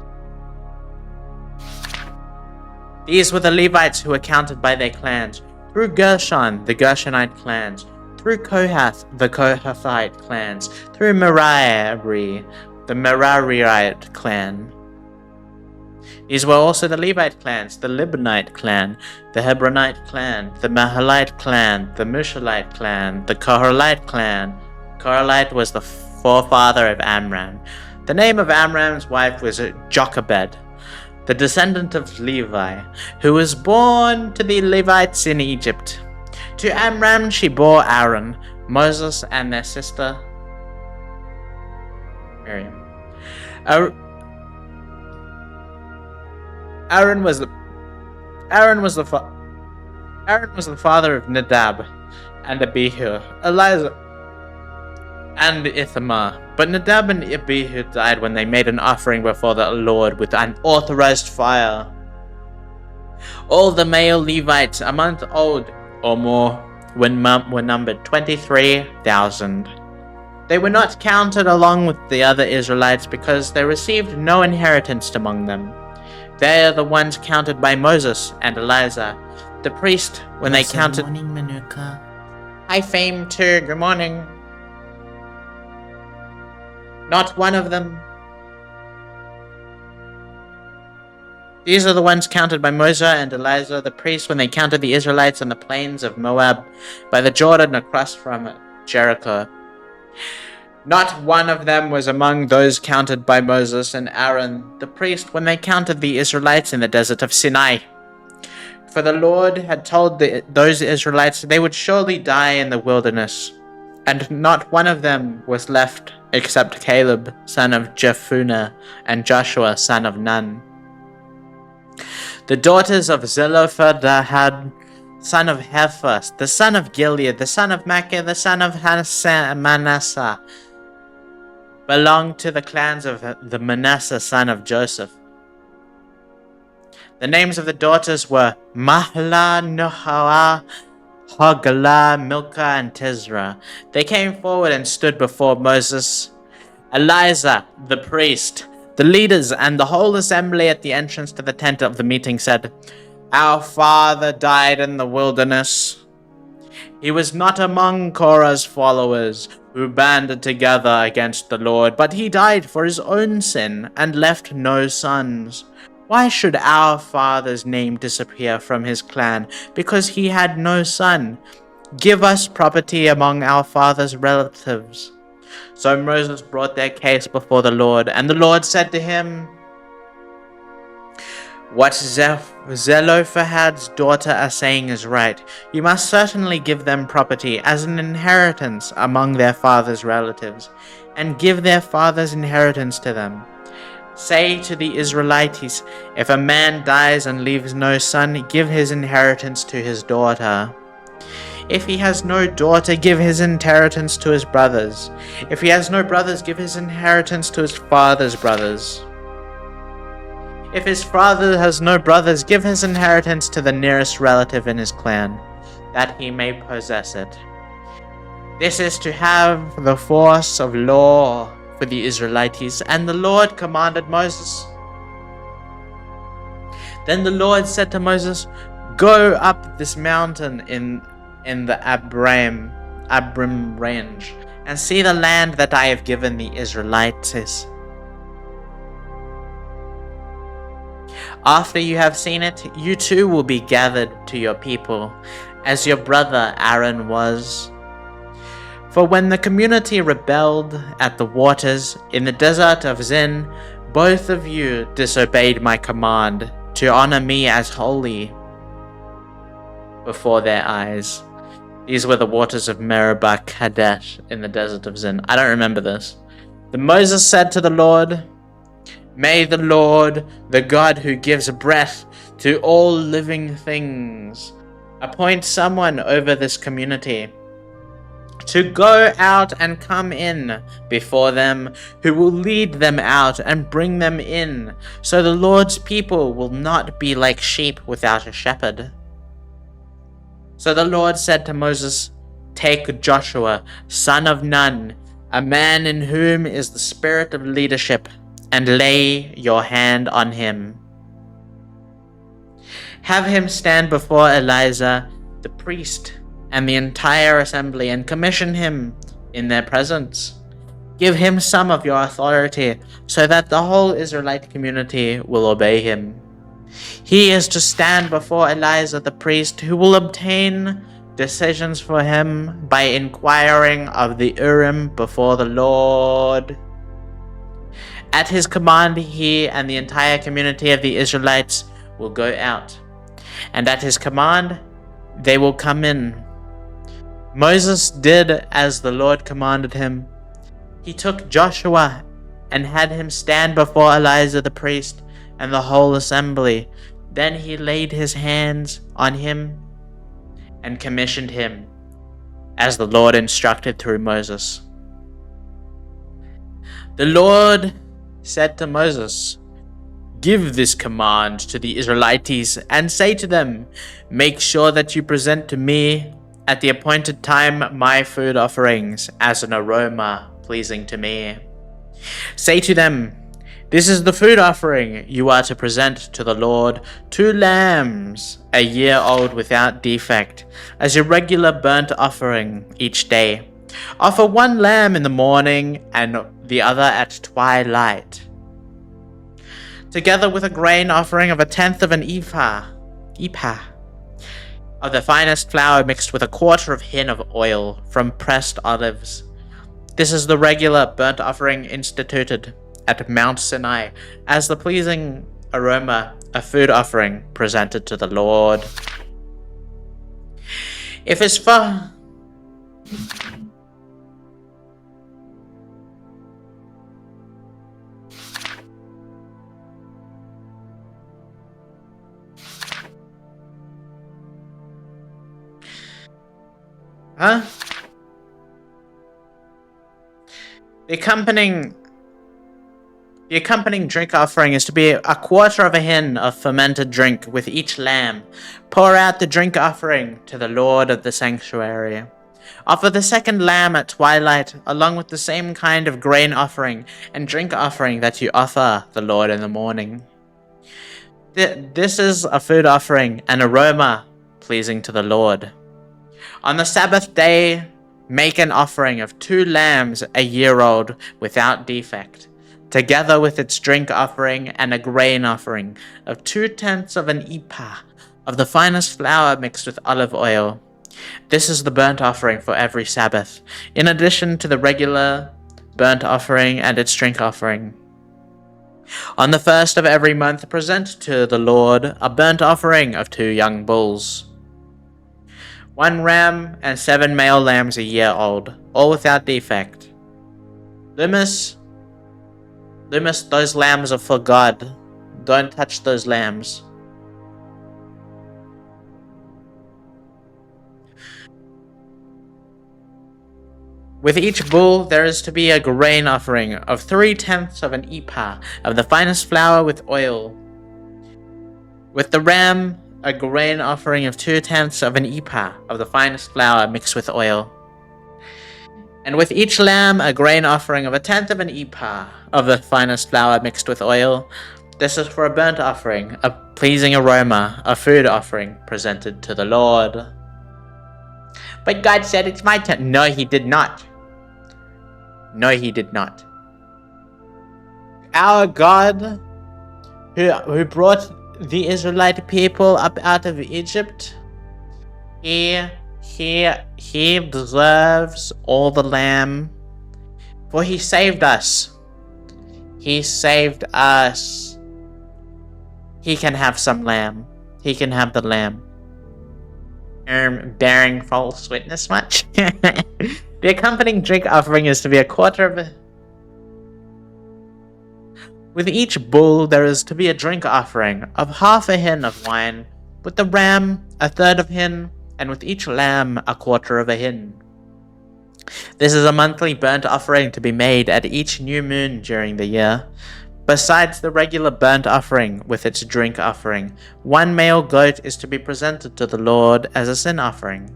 These were the Levites who were counted by their clans, through Gershon, the Gershonite clans, through Kohath, the Kohathite clans, through Merari, the Merariite clan. These were also the Levite clans, the Libnite clan, the Hebronite clan, the Mahalite clan, the Mushalite clan, the Kohalite clan. Kohalite was the forefather of Amram. The name of Amram's wife was Jochebed, the descendant of Levi, who was born to the Levites in Egypt. To Amram she bore Aaron, Moses, and their sister Miriam. Aaron was the father of Nadab and Abihu, Eleazar and Ithamar. But Nadab and Abihu died when they made an offering before the Lord with unauthorized fire. All the male Levites a month old or more were numbered 23,000. They were not counted along with the other Israelites because they received no inheritance among them. They are the ones counted by Moses and Eleazar, the priest, when they counted. Good morning, Manuka. Hi, Fame too. Good morning. Not one of them. These are the ones counted by Moses and Eleazar, the priest, when they counted the Israelites on the plains of Moab, by the Jordan across from Jericho. Not one of them was among those counted by Moses and Aaron, the priest, when they counted the Israelites in the desert of Sinai. For the Lord had told those Israelites they would surely die in the wilderness, and not one of them was left except Caleb, son of Jephunneh, and Joshua, son of Nun. The daughters of Zelophehad, son of Hepher, the son of Gilead, the son of Machir, the son of Manasseh, belonged to the clans of the Manasseh son of Joseph. The names of the daughters were Mahlah, Nohah, Hoglah, Milcah, and Tizrah. They came forward and stood before Moses, Eleazar, the priest, the leaders, and the whole assembly at the entrance to the tent of the meeting said, "Our father died in the wilderness. He was not among Korah's followers who banded together against the Lord, but he died for his own sin and left no sons. Why should our father's name disappear from his clan because he had no son? Give us property among our father's relatives." So Moses brought their case before the Lord, and the Lord said to him, What Zelophehad's daughter are saying is right. You must certainly give them property as an inheritance among their father's relatives, and give their father's inheritance to them. Say to the Israelites, if a man dies and leaves no son, give his inheritance to his daughter. If he has no daughter, give his inheritance to his brothers. If he has no brothers, give his inheritance to his father's brothers. If his father has no brothers, give his inheritance to the nearest relative in his clan, that he may possess it. This is to have the force of law for the Israelites, and the Lord commanded Moses. Then the Lord said to Moses, go up this mountain in the Abram range, and see the land that I have given the Israelites. After you have seen it, you too will be gathered to your people, as your brother Aaron was. For when the community rebelled at the waters in the desert of Zin, both of you disobeyed my command to honor me as holy before their eyes. These were the waters of Meribah Kadesh in the desert of Zin. I don't remember this. Then Moses said to the Lord, may the Lord, the God who gives breath to all living things, appoint someone over this community to go out and come in before them, who will lead them out and bring them in, so the Lord's people will not be like sheep without a shepherd. So the Lord said to Moses, take Joshua, son of Nun, a man in whom is the spirit of leadership, and lay your hand on him. Have him stand before Eleazar, the priest, and the entire assembly, and commission him in their presence. Give him some of your authority, so that the whole Israelite community will obey him. He is to stand before Eleazar the priest, who will obtain decisions for him by inquiring of the Urim before the Lord. At his command, he and the entire community of the Israelites will go out, and at his command, they will come in. Moses did as the Lord commanded him. He took Joshua and had him stand before Eleazar the priest and the whole assembly. Then he laid his hands on him and commissioned him, as the Lord instructed through Moses. The Lord said to Moses, give this command to the Israelites and say to them, make sure that you present to me at the appointed time my food offerings as an aroma pleasing to me. Say to them, this is the food offering you are to present to the Lord, 2 lambs, a year old without defect, as your regular burnt offering each day. Offer 1 lamb in the morning and the other at twilight, together with a grain offering of 1/10 of an ephah of the finest flour mixed with 1/4 of hin of oil from pressed olives. This is the regular burnt offering instituted at Mount Sinai as the pleasing aroma, a food offering presented to the Lord. If his The accompanying drink offering is to be 1/4 of a hin of fermented drink with each lamb. Pour out the drink offering to the Lord of the sanctuary. Offer the 2nd lamb at twilight, along with the same kind of grain offering and drink offering that you offer the Lord in the morning. This is a food offering, an aroma pleasing to the Lord. On the Sabbath day, make an offering of 2 lambs a year old without defect, together with its drink offering and a grain offering of 2/10 of an ephah of the finest flour mixed with olive oil. This is the burnt offering for every Sabbath, in addition to the regular burnt offering and its drink offering. On the first of every month, present to the Lord a burnt offering of 2 young bulls, 1 ram, and 7 male lambs a year old, all without defect. Loomis, those lambs are for God. Don't touch those lambs. With each bull, there is to be a grain offering of 3/10 of an ephah of the finest flour with oil. With the ram, a grain offering of 2/10 of an ephah of the finest flour mixed with oil. And with each lamb, a grain offering of 1/10 of an ephah of the finest flour mixed with oil. This is for a burnt offering, a pleasing aroma, a food offering presented to the Lord. But God said it's my turn. No, he did not. No, he did not. Our God, who brought the Israelite people up out of Egypt, he deserves all the lamb, for he saved us. He saved us. He can have some lamb. He can have the lamb. Bearing false witness much? The accompanying drink offering is to be a quarter of a... With each bull there is to be a drink offering of half a hin of wine, with the ram a third of hin, and with each lamb a quarter of a hin. This is a monthly burnt offering to be made at each new moon during the year. Besides the regular burnt offering with its drink offering, 1 male goat is to be presented to the Lord as a sin offering.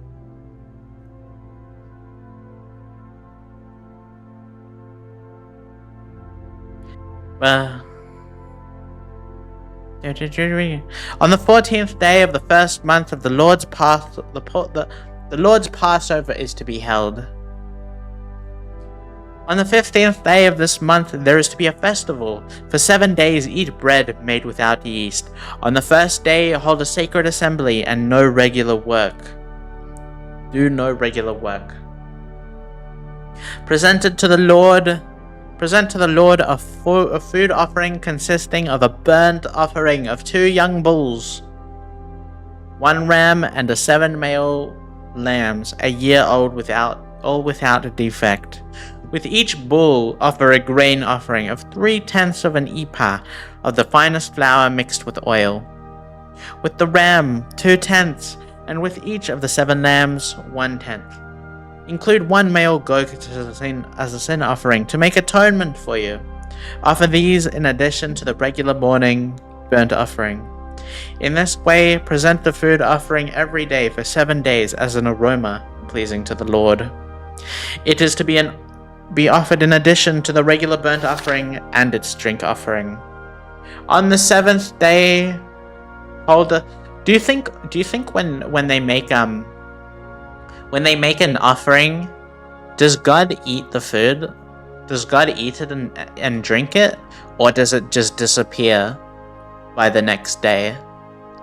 On the 14th day of the first month of the Lord's the Lord's Passover is to be held. On the 15th day of this month there is to be a festival. For 7 days eat bread made without yeast. On the first day hold a sacred assembly and no regular work. Do no regular work. Present to the Lord a food offering consisting of a burnt offering of 2 young bulls, 1 ram, and 7 male lambs a year old without a defect. With each bull offer a grain offering of 3/10 of an ephah of the finest flour mixed with oil. With the ram 2/10, and with each of the 7 lambs 1/10. Include 1 male goat as a sin offering to make atonement for you. Offer these in addition to the regular morning burnt offering. In this way, present the food offering every day for 7 days as an aroma pleasing to the Lord. It is to be offered in addition to the regular burnt offering and its drink offering. On the 7th day, do you think when they make an offering, does God eat the food? Does God eat it and drink it, or does it just disappear by the next day?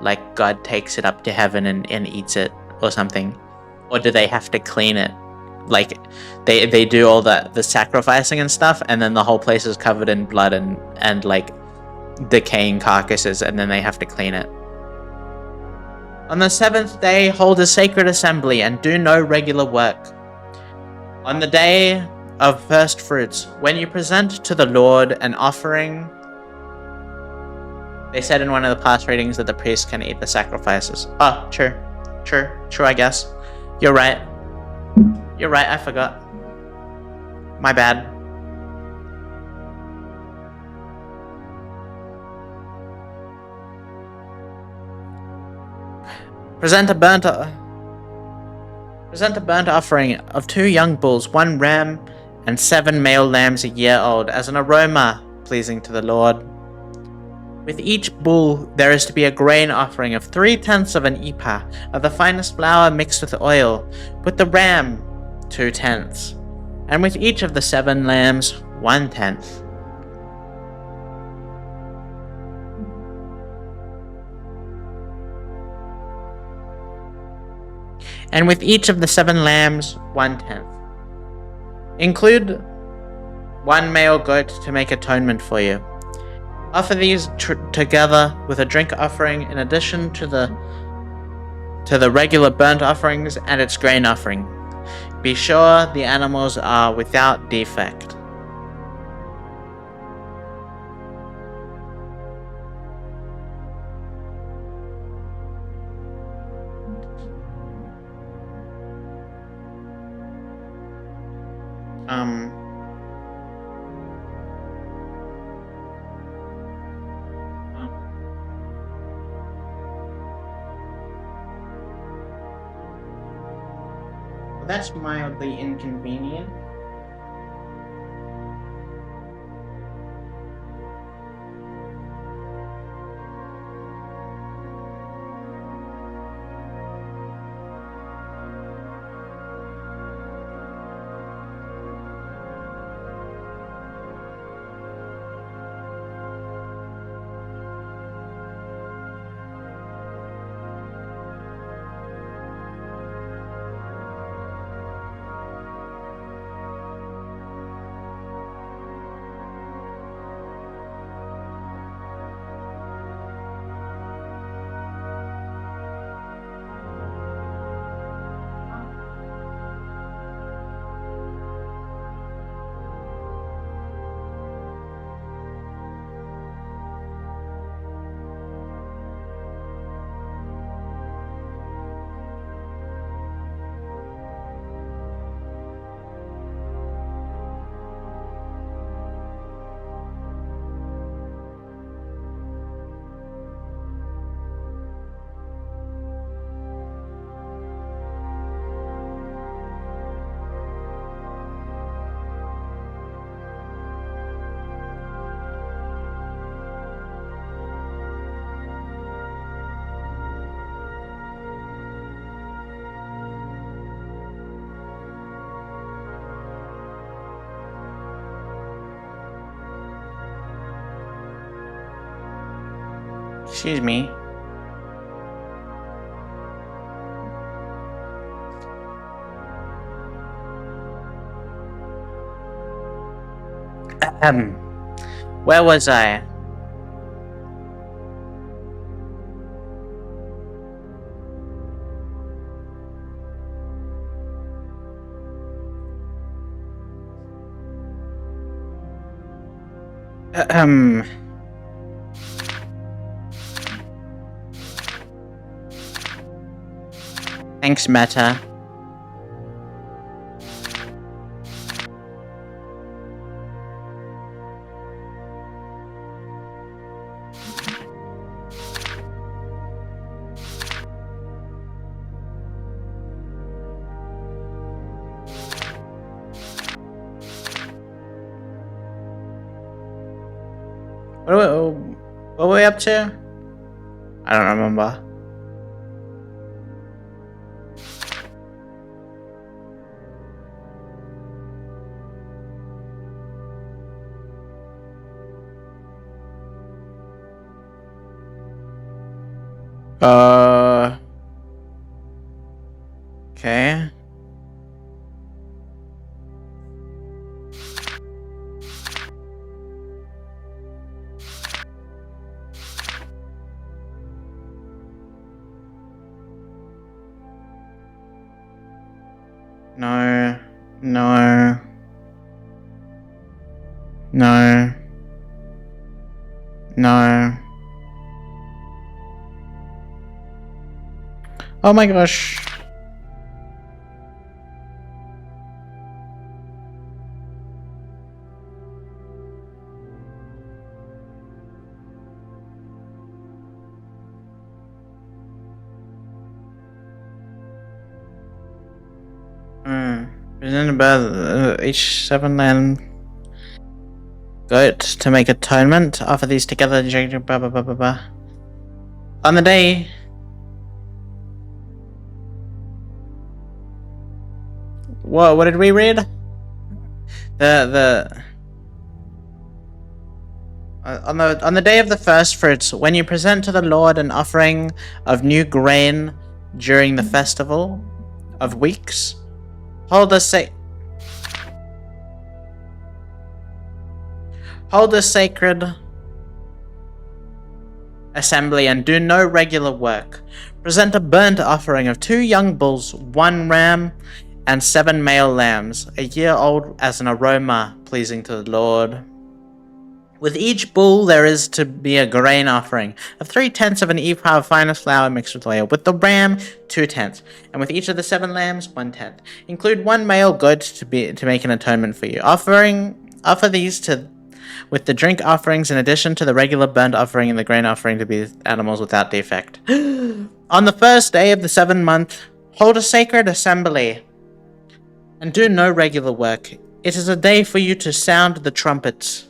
Like God takes it up to heaven and eats it or something? Or do they have to clean it? Like they do all the sacrificing and stuff, and then the whole place is covered in blood and like decaying carcasses, and then they have to clean it. On the 7th day, hold a sacred assembly and do no regular work. On the day of first fruits, when you present to the Lord an offering, they said in one of the past readings that the priest can eat the sacrifices. Oh, true, I guess. You're right, I forgot. My bad. Present a burnt offering of 2 young bulls, 1 ram, and 7 male lambs a year old, as an aroma pleasing to the Lord. With each bull there is to be a grain offering of 3/10 of an ephah of the finest flour mixed with oil, with the ram 2/10, and with each of the 7 lambs 1/10. And with each of the 7 lambs 1/10. Include 1 male goat to make atonement for you. Offer these together with a drink offering in addition to the regular burnt offerings and its grain offering. Be sure the animals are without defect. Um. Well, that's mildly inconvenient. Excuse me. Where was I? Ahem. Thanks, Meta. What were we up to? I don't remember. Okay. No. No. No. No. Oh my gosh. Present about each 7 land goat to make atonement. Offer these together. Blah, blah, blah, blah, blah. On the day. What did we read? On the day of the first fruits, when you present to the Lord an offering of new grain during the festival of weeks, hold a sacred assembly and do no regular work. Present a burnt offering of 2 young bulls, 1 ram, and 7 male lambs, a year old, as an aroma pleasing to the Lord. With each bull there is to be a grain offering of 3/10 of an ephah of finest flour mixed with oil. With the ram, 2/10, and with each of the 7 lambs, 1/10. Include 1 male goat to make an atonement for you. Offer these with the drink offerings in addition to the regular burnt offering and the grain offering to be animals without defect. On the first day of the 7th month, hold a sacred assembly and do no regular work. It is a day for you to sound the trumpets.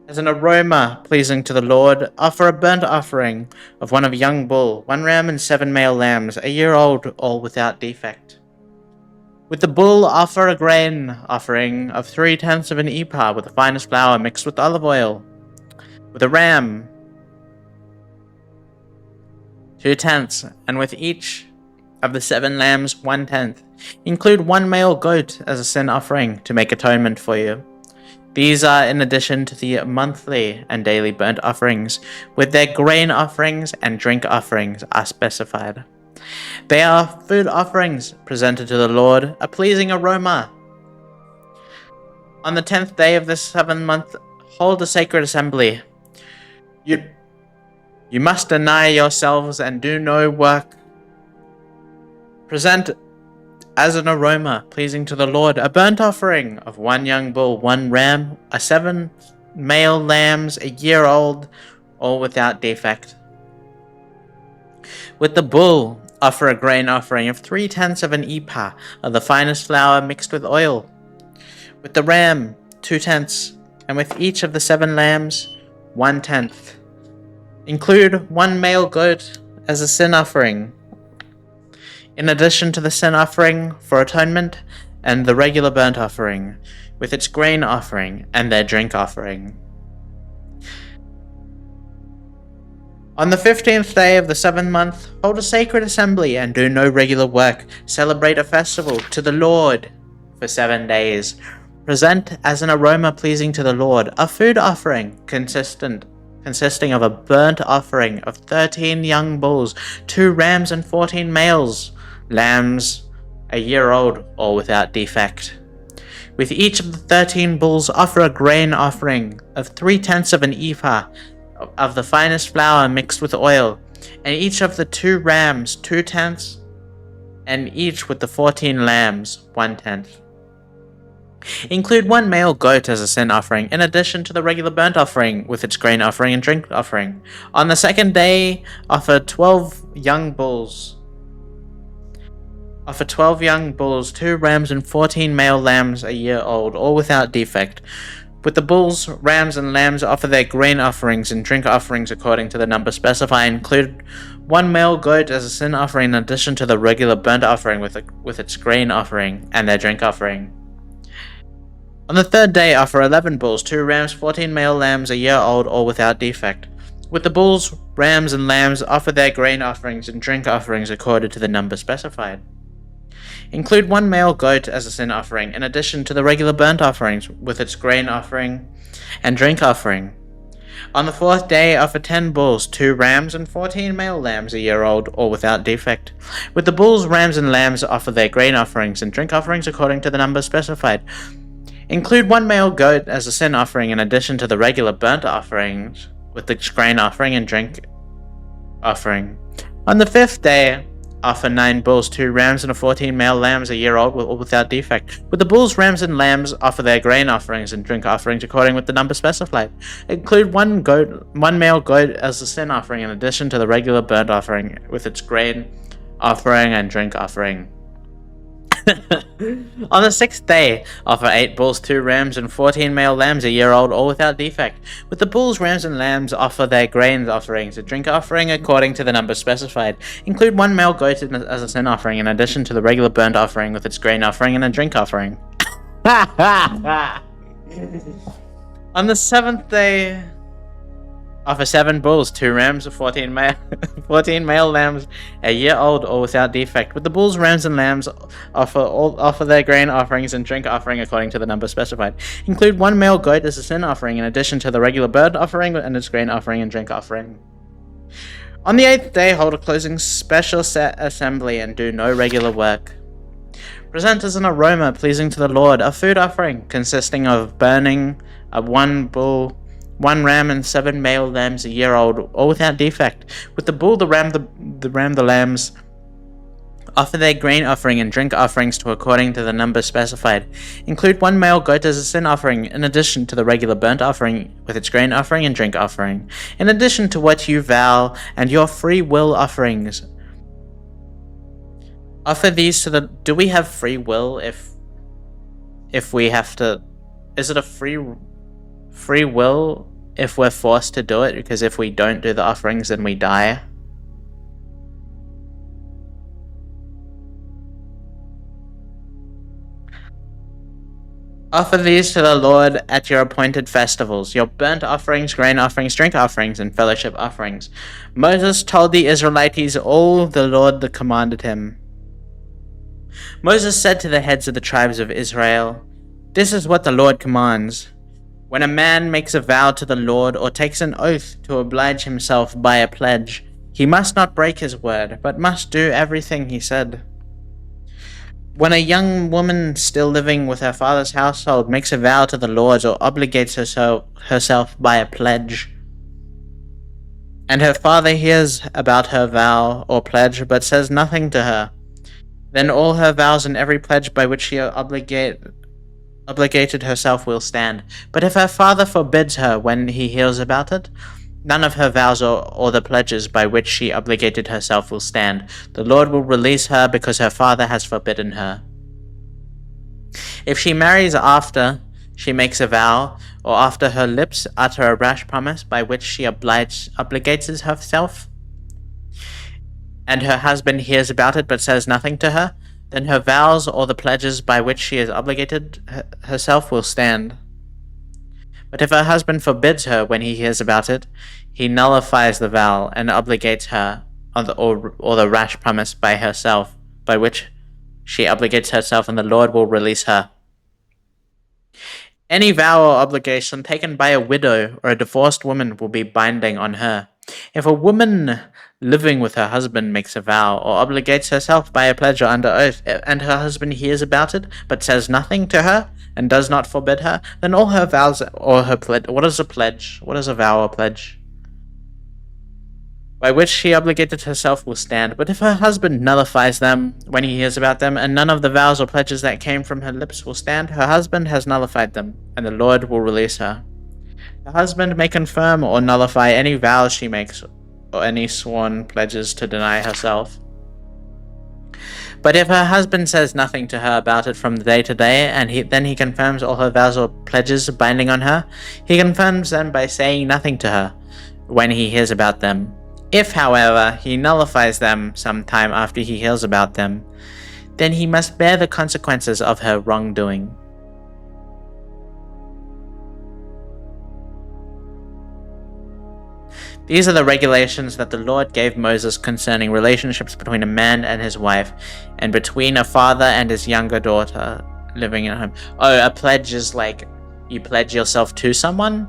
As an aroma pleasing to the Lord, offer a burnt offering of 1 young bull, 1 ram, and 7 male lambs, a year old, all without defect. With the bull, offer a grain offering of 3/10 of an ephah with the finest flour mixed with olive oil. With a ram, 2/10, and with each of the 7 lambs, 1/10. Include 1 male goat as a sin offering to make atonement for you. These are in addition to the monthly and daily burnt offerings, with their grain offerings and drink offerings are specified. They are food offerings presented to the Lord, a pleasing aroma. On the 10th day of the 7th month, hold a sacred assembly. You must deny yourselves and do no work. Present as an aroma pleasing to the Lord a burnt offering of 1 young bull, 1 ram, 7 male lambs, a year old, all without defect. With the bull, offer a grain offering of 3/10 of an ephah of the finest flour mixed with oil. With the ram, 2/10, and with each of the 7 lambs, 1/10. Include 1 male goat as a sin offering, in addition to the sin offering for atonement and the regular burnt offering, with its grain offering and their drink offering. On the 15th day of the 7th month, hold a sacred assembly and do no regular work. Celebrate a festival to the Lord for 7 days. Present as an aroma pleasing to the Lord a food offering consisting of a burnt offering of 13 young bulls, 2 rams, and 14 males, lambs, a year old, all without defect. With each of the 13 bulls, offer a grain offering of 3/10 of an ephah of the finest flour mixed with oil, and each of the 2 rams, 2/10, and each with the 14 lambs, 1/10. Include 1 male goat as a sin offering, in addition to the regular burnt offering with its grain offering and drink offering. On the 2nd day, offer 12 young bulls. Offer 12 young bulls, 2 rams, and 14 male lambs a year old, all without defect. With the bulls, rams, and lambs, offer their grain offerings and drink offerings according to the number specified. Include 1 male goat as a sin offering in addition to the regular burnt offering with its grain offering and their drink offering. On the 3rd day, offer 11 bulls, 2 rams, 14 male lambs a year old, all without defect. With the bulls, rams, and lambs, offer their grain offerings and drink offerings according to the number specified. Include 1 male goat as a sin offering, in addition to the regular burnt offerings with its grain offering and drink offering. On the 4th day, offer 10 bulls, 2 rams, and 14 male lambs a year old, all without defect. With the bulls, rams, and lambs, offer their grain offerings and drink offerings according to the number specified. Include 1 male goat as a sin offering, in addition to the regular burnt offerings with its grain offering and drink offering. On the 5th day, offer 9 bulls, 2 rams, and 14 male lambs a year old, all without defect. With the bulls, rams, and lambs, offer their grain offerings and drink offerings according with the number specified. Include 1 male goat as a sin offering, in addition to the regular burnt offering with its grain offering and drink offering. On the 6th day, offer 8 bulls, 2 rams, and 14 male lambs a year old, all without defect. With the bulls, rams, and lambs, offer their grain offerings, a drink offering according to the number specified. Include 1 male goat as a sin offering, in addition to the regular burnt offering with its grain offering and a drink offering. On the 7th day, offer 7 bulls, 2 rams, 14 male lambs a year old, all without defect. With the bulls, rams, and lambs, offer their grain offerings and drink offering according to the number specified. Include 1 male goat as a sin offering, in addition to the regular burnt offering and its grain offering and drink offering. On the 8th day, hold a closing special set assembly and do no regular work. Present as an aroma pleasing to the Lord a food offering consisting of burning of 1 bull, 1 ram, and 7 male lambs a year old, all without defect. With the bull, the ram, the lambs, offer their grain offering and drink offerings to according to the number specified. Include 1 male goat as a sin offering, in addition to the regular burnt offering with its grain offering and drink offering, in addition to what you vow and your free will offerings. Offer these to the... Do we have free will if we have to... Is it a free will if we're forced to do it? Because if we don't do the offerings, then we die. Offer these to the Lord at your appointed festivals, your burnt offerings, grain offerings, drink offerings, and fellowship offerings. Moses told the Israelites all the Lord commanded him. Moses said to the heads of the tribes of Israel, "This is what the Lord commands. When a man makes a vow to the Lord or takes an oath to oblige himself by a pledge, he must not break his word, but must do everything he said. When a young woman still living with her father's household makes a vow to the Lord or obligates herself by a pledge, and her father hears about her vow or pledge but says nothing to her, then all her vows and every pledge by which she obligated herself will stand. But if her father forbids her when he hears about it, none of her vows or the pledges by which she obligated herself will stand. The Lord will release her because her father has forbidden her. If she marries after she makes a vow, or after her lips utter a rash promise by which she obligates herself, and her husband hears about it but says nothing to her, then her vows or the pledges by which she has obligated herself will stand. But if her husband forbids her when he hears about it, he nullifies the vow and obligates her or the rash promise by herself, by which she obligates herself, and the Lord will release her. Any vow or obligation taken by a widow or a divorced woman will be binding on her. If a woman living with her husband makes a vow or obligates herself by a pledge or under oath, and her husband hears about it but says nothing to her and does not forbid her, then all her vows or her pledge... What is a pledge? What is a vow or pledge? By which she obligated herself will stand. But if her husband nullifies them when he hears about them, and none of the vows or pledges that came from her lips will stand, her husband has nullified them, and the Lord will release her. The husband may confirm or nullify any vows she makes, or any sworn pledges to deny herself. But if her husband says nothing to her about it from day to day, and then he confirms all her vows or pledges binding on her, he confirms them by saying nothing to her when he hears about them. If, however, he nullifies them some time after he hears about them, then he must bear the consequences of her wrongdoing. These are the regulations that the Lord gave Moses concerning relationships between a man and his wife, and between a father and his younger daughter living at home. Oh, a pledge is like you pledge yourself to someone?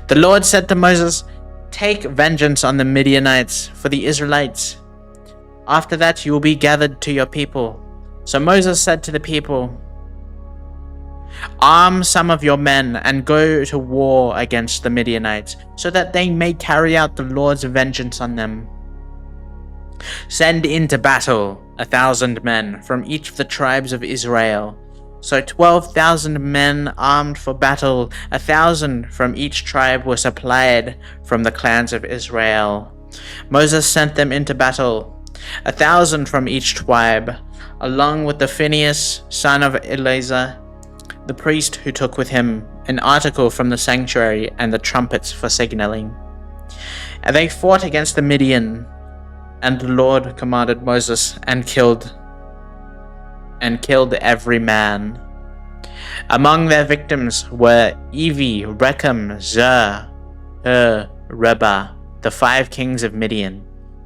The Lord said to Moses, "Take vengeance on the Midianites for the Israelites. After that you will be gathered to your people." So Moses said to the people, "Arm some of your men and go to war against the Midianites, so that they may carry out the Lord's vengeance on them. Send into battle 1,000 men from each of the tribes of Israel." So 12,000 men armed for battle, 1,000 from each tribe were supplied from the clans of Israel. Moses sent them into battle, 1,000 from each tribe, along with the Phinehas, son of Eleazar, the priest, who took with him an article from the sanctuary and the trumpets for signaling. And they fought against the Midian, and the Lord commanded Moses and killed every man. Among their victims were Evi, Rechem, Zur, Hur, Reba, the 5 kings of Midian.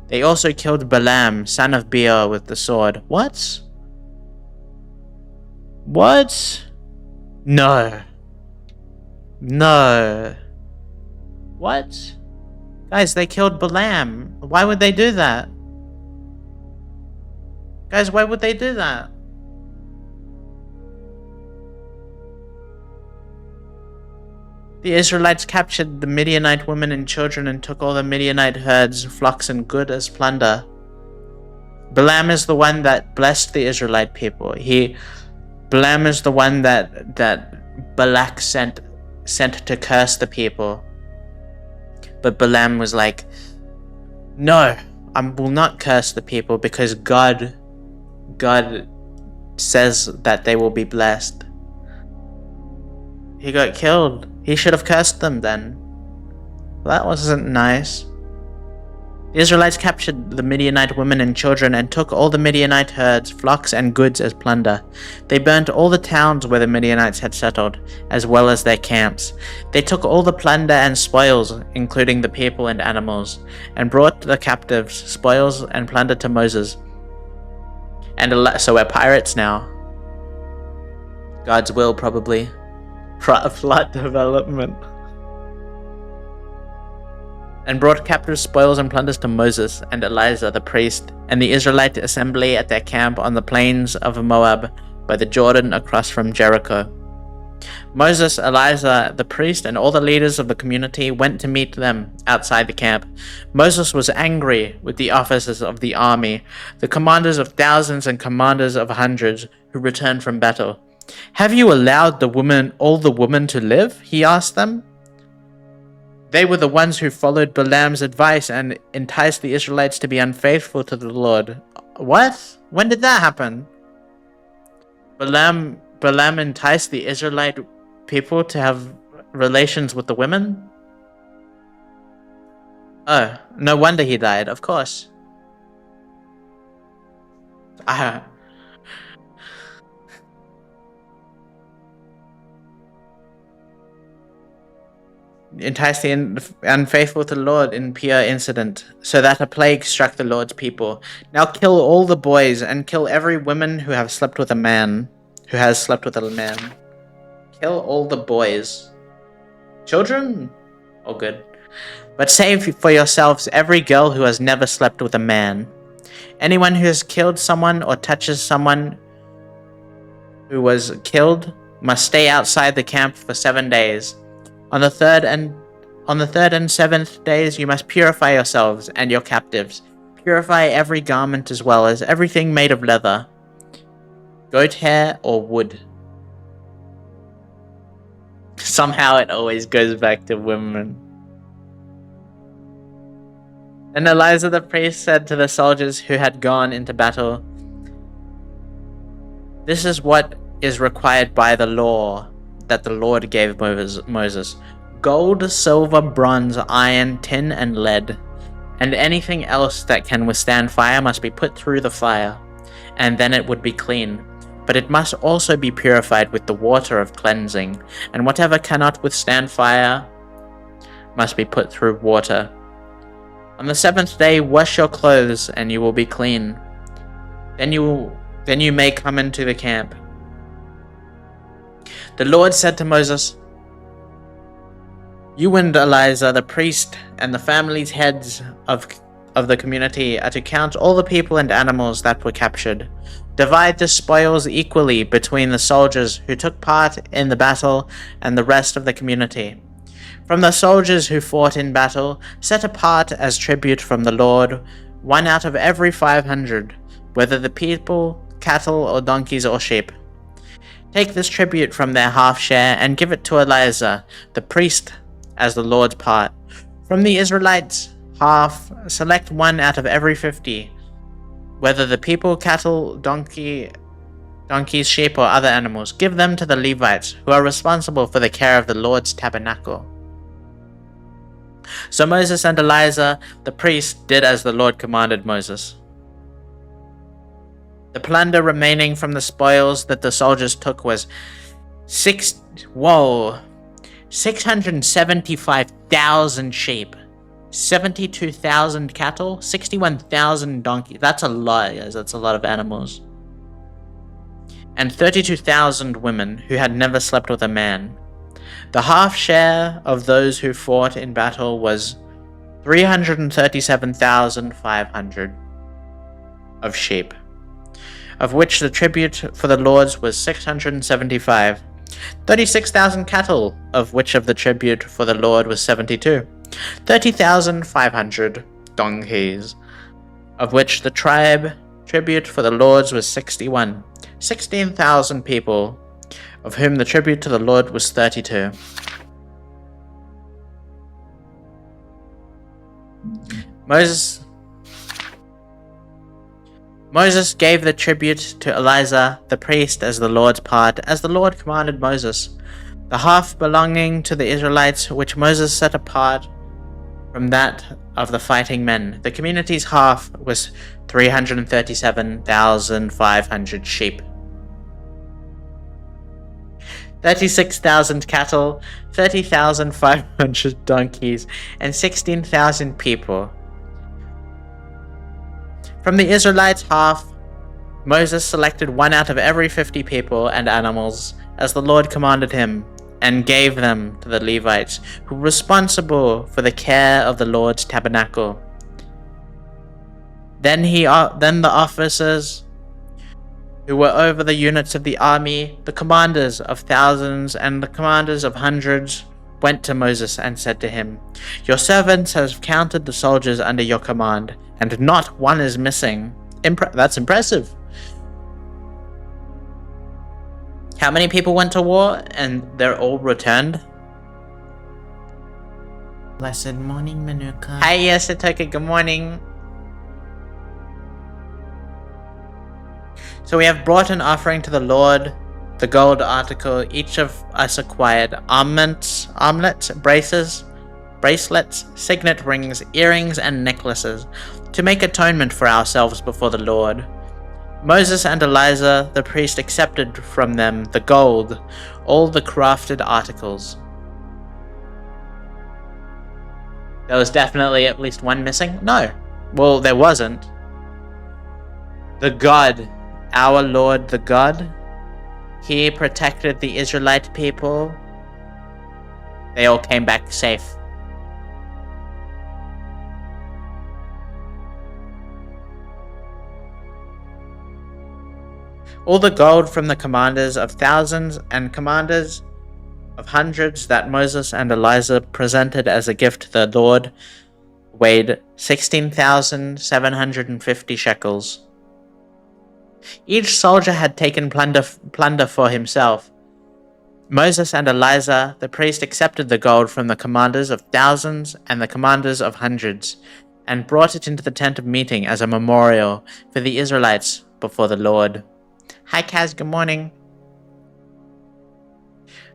They also killed Balaam, son of Beor, with the sword. What? What? No. No. What? Guys, they killed Balaam. Why would they do that? Guys, why would they do that? The Israelites captured the Midianite women and children and took all the Midianite herds, flocks, and goods as plunder. Balaam is the one that blessed the Israelite people. Balaam is the one that Balak sent to curse the people. But Balaam was like, no, I will not curse the people because God says that they will be blessed. He got killed. He should have cursed them then. Well, that wasn't nice. The Israelites captured the Midianite women and children and took all the Midianite herds, flocks, and goods as plunder. They burnt all the towns where the Midianites had settled, as well as their camps. They took all the plunder and spoils, including the people and animals, and brought the captives, spoils, and plunder to Moses. And so we're pirates now. God's will, probably. Plot development. And brought captive spoils and plunders to Moses and Eleazar the priest, and the Israelite assembly at their camp on the plains of Moab by the Jordan across from Jericho. Moses, Eleazar the priest, and all the leaders of the community went to meet them outside the camp. Moses was angry with the officers of the army, the commanders of thousands and commanders of hundreds who returned from battle. Have you allowed all the women to live? He asked them. They were the ones who followed Balaam's advice and enticed the Israelites to be unfaithful to the Lord. What? When did that happen? Balaam enticed the Israelite people to have relations with the women? Oh, no wonder he died, of course. Enticed the unfaithful to the Lord in pure incident, so that a plague struck the Lord's people. Now kill all the boys, and kill every woman who has slept with a man. Kill all the boys. Children? Oh, good. But save for yourselves every girl who has never slept with a man. Anyone who has killed someone or touches someone who was killed must stay outside the camp for 7 days. On the third and seventh days you must purify yourselves and your captives. Purify every garment as well as everything made of leather, goat hair, or wood. Somehow it always goes back to women. And Eleazar the priest said to the soldiers who had gone into battle, "This is what is required by the law that the Lord gave Moses. Gold, silver, bronze, iron, tin, and lead, and anything else that can withstand fire must be put through the fire, and then it would be clean. But it must also be purified with the water of cleansing, and whatever cannot withstand fire must be put through water. On the 7th day wash your clothes, and you will be clean. Then you may come into the camp." The Lord said to Moses, "You and Eleazar the priest and the families' heads of the community are to count all the people and animals that were captured. Divide the spoils equally between the soldiers who took part in the battle and the rest of the community. From the soldiers who fought in battle, set apart as tribute from the Lord 1 out of every 500, whether the people, cattle, or donkeys or sheep. Take this tribute from their half share and give it to Eleazar, the priest, as the Lord's part. From the Israelites' half, select 1 out of every 50, whether the people, cattle, donkeys, sheep, or other animals. Give them to the Levites, who are responsible for the care of the Lord's tabernacle." So Moses and Eleazar, the priest, did as the Lord commanded Moses. The plunder remaining from the spoils that the soldiers took was 675,000 sheep, 72,000 cattle, 61,000 donkeys. That's a lot, guys. That's a lot of animals. And 32,000 women who had never slept with a man. The half share of those who fought in battle was 337,500 of sheep, of which the tribute for the lords was 675. 36,000 cattle, of which of the tribute for the Lord was 72. 30,500 donkeys, of which the tribute for the lords was 61. 16,000 people, of whom the tribute to the Lord was 32. Moses gave the tribute to Eleazar the priest as the Lord's part, as the Lord commanded Moses. The half belonging to the Israelites, which Moses set apart from that of the fighting men. The community's half was 337,500 sheep, 36,000 cattle, 30,500 donkeys, and 16,000 people. From the Israelites' half, Moses selected one out of every 50 people and animals, as the Lord commanded him, and gave them to the Levites, who were responsible for the care of the Lord's tabernacle. Then the officers who were over the units of the army, the commanders of thousands and the commanders of hundreds, went to Moses and said to him, "Your servants have counted the soldiers under your command, and not one is missing." That's impressive. How many people went to war and they're all returned? Blessed morning, Manuka. Hi, yes, Itoka, good morning. So we have brought an offering to the Lord, the gold article each of us acquired, armlets, bracelets, signet rings, earrings, and necklaces, to make atonement for ourselves before the Lord. Moses and Eleazar the priest accepted from them the gold, all the crafted articles. There was definitely at least one missing? No. Well, there wasn't. The God, our Lord the God, He protected the Israelite people. They all came back safe. All the gold from the commanders of thousands and commanders of hundreds that Moses and Eleazar presented as a gift to the Lord weighed 16,750 shekels. Each soldier had taken plunder for himself. Moses and Eleazar the priest accepted the gold from the commanders of thousands and the commanders of hundreds, and brought it into the tent of meeting as a memorial for the Israelites before the Lord. Hi Kaz, good morning.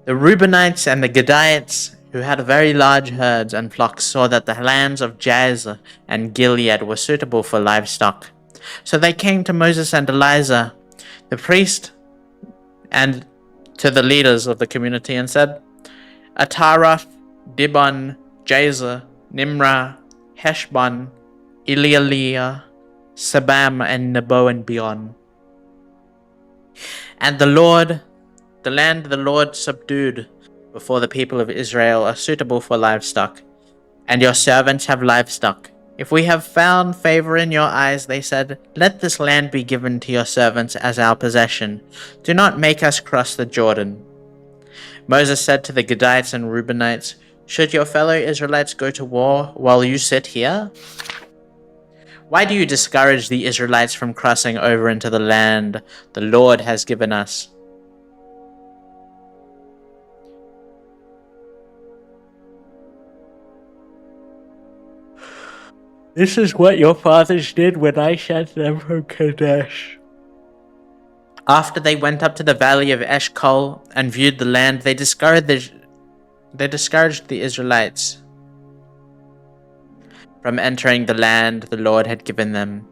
The Reubenites and the Gadites, who had very large herds and flocks, saw that the lands of Jazer and Gilead were suitable for livestock. So they came to Moses and Eleazar, the priest, and to the leaders of the community and said, Ataroth, Dibon, Jazer, Nimrah, Heshbon, Elealeh, Sabam, and Nebo and beyond. And the land the Lord subdued before the people of Israel are suitable for livestock, and your servants have livestock. If we have found favor in your eyes, they said, let this land be given to your servants as our possession. Do not make us cross the Jordan. Moses said to the Gadites and Reubenites, should your fellow Israelites go to war while you sit here? Why do you discourage the Israelites from crossing over into the land the Lord has given us? This is what your fathers did when I sent them from Kadesh. After they went up to the valley of Eshcol and viewed the land, they discouraged the Israelites from entering the land the Lord had given them.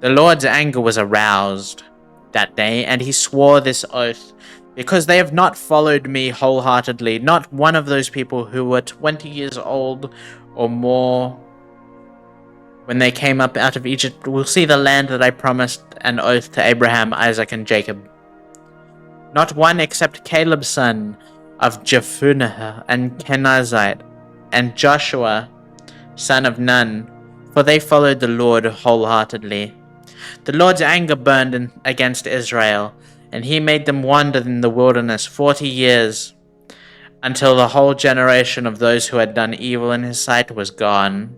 The Lord's anger was aroused that day, and he swore this oath, because they have not followed me wholeheartedly, not one of those people who were 20 years old or more when they came up out of Egypt will see the land that I promised an oath to Abraham, Isaac, and Jacob. Not one except Caleb's son, of Jephunneh and Kenizzite, and Joshua, son of Nun, for they followed the Lord wholeheartedly. The Lord's anger burned against Israel, and he made them wander in the wilderness 40 years, until the whole generation of those who had done evil in his sight was gone.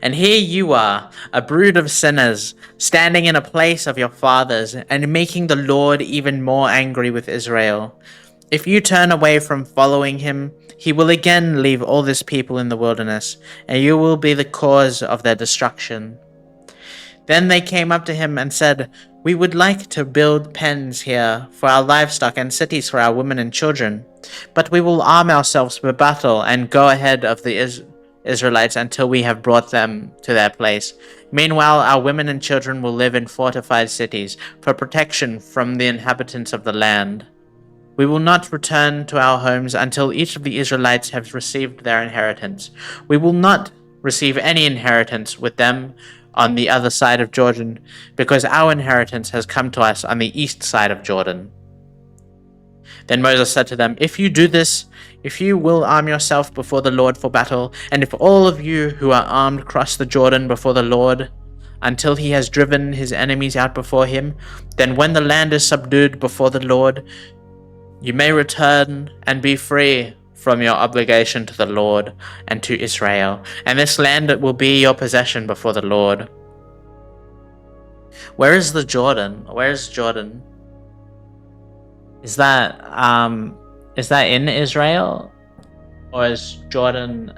And here you are, a brood of sinners, standing in a place of your fathers, and making the Lord even more angry with Israel. If you turn away from following him, he will again leave all this people in the wilderness, and you will be the cause of their destruction. Then they came up to him and said, "We would like to build pens here for our livestock and cities for our women and children, but we will arm ourselves for battle and go ahead of the Israelites until we have brought them to their place. Meanwhile, our women and children will live in fortified cities for protection from the inhabitants of the land. We will not return to our homes until each of the Israelites has received their inheritance. We will not receive any inheritance with them on the other side of Jordan, because our inheritance has come to us on the east side of Jordan." Then Moses said to them, "If you do this, if you will arm yourself before the Lord for battle, and if all of you who are armed cross the Jordan before the Lord until he has driven his enemies out before him, then when the land is subdued before the Lord, you may return and be free from your obligation to the Lord and to Israel, and this land will be your possession before the Lord." Where is the Jordan? Where is Jordan? Is that in Israel? Or is Jordan...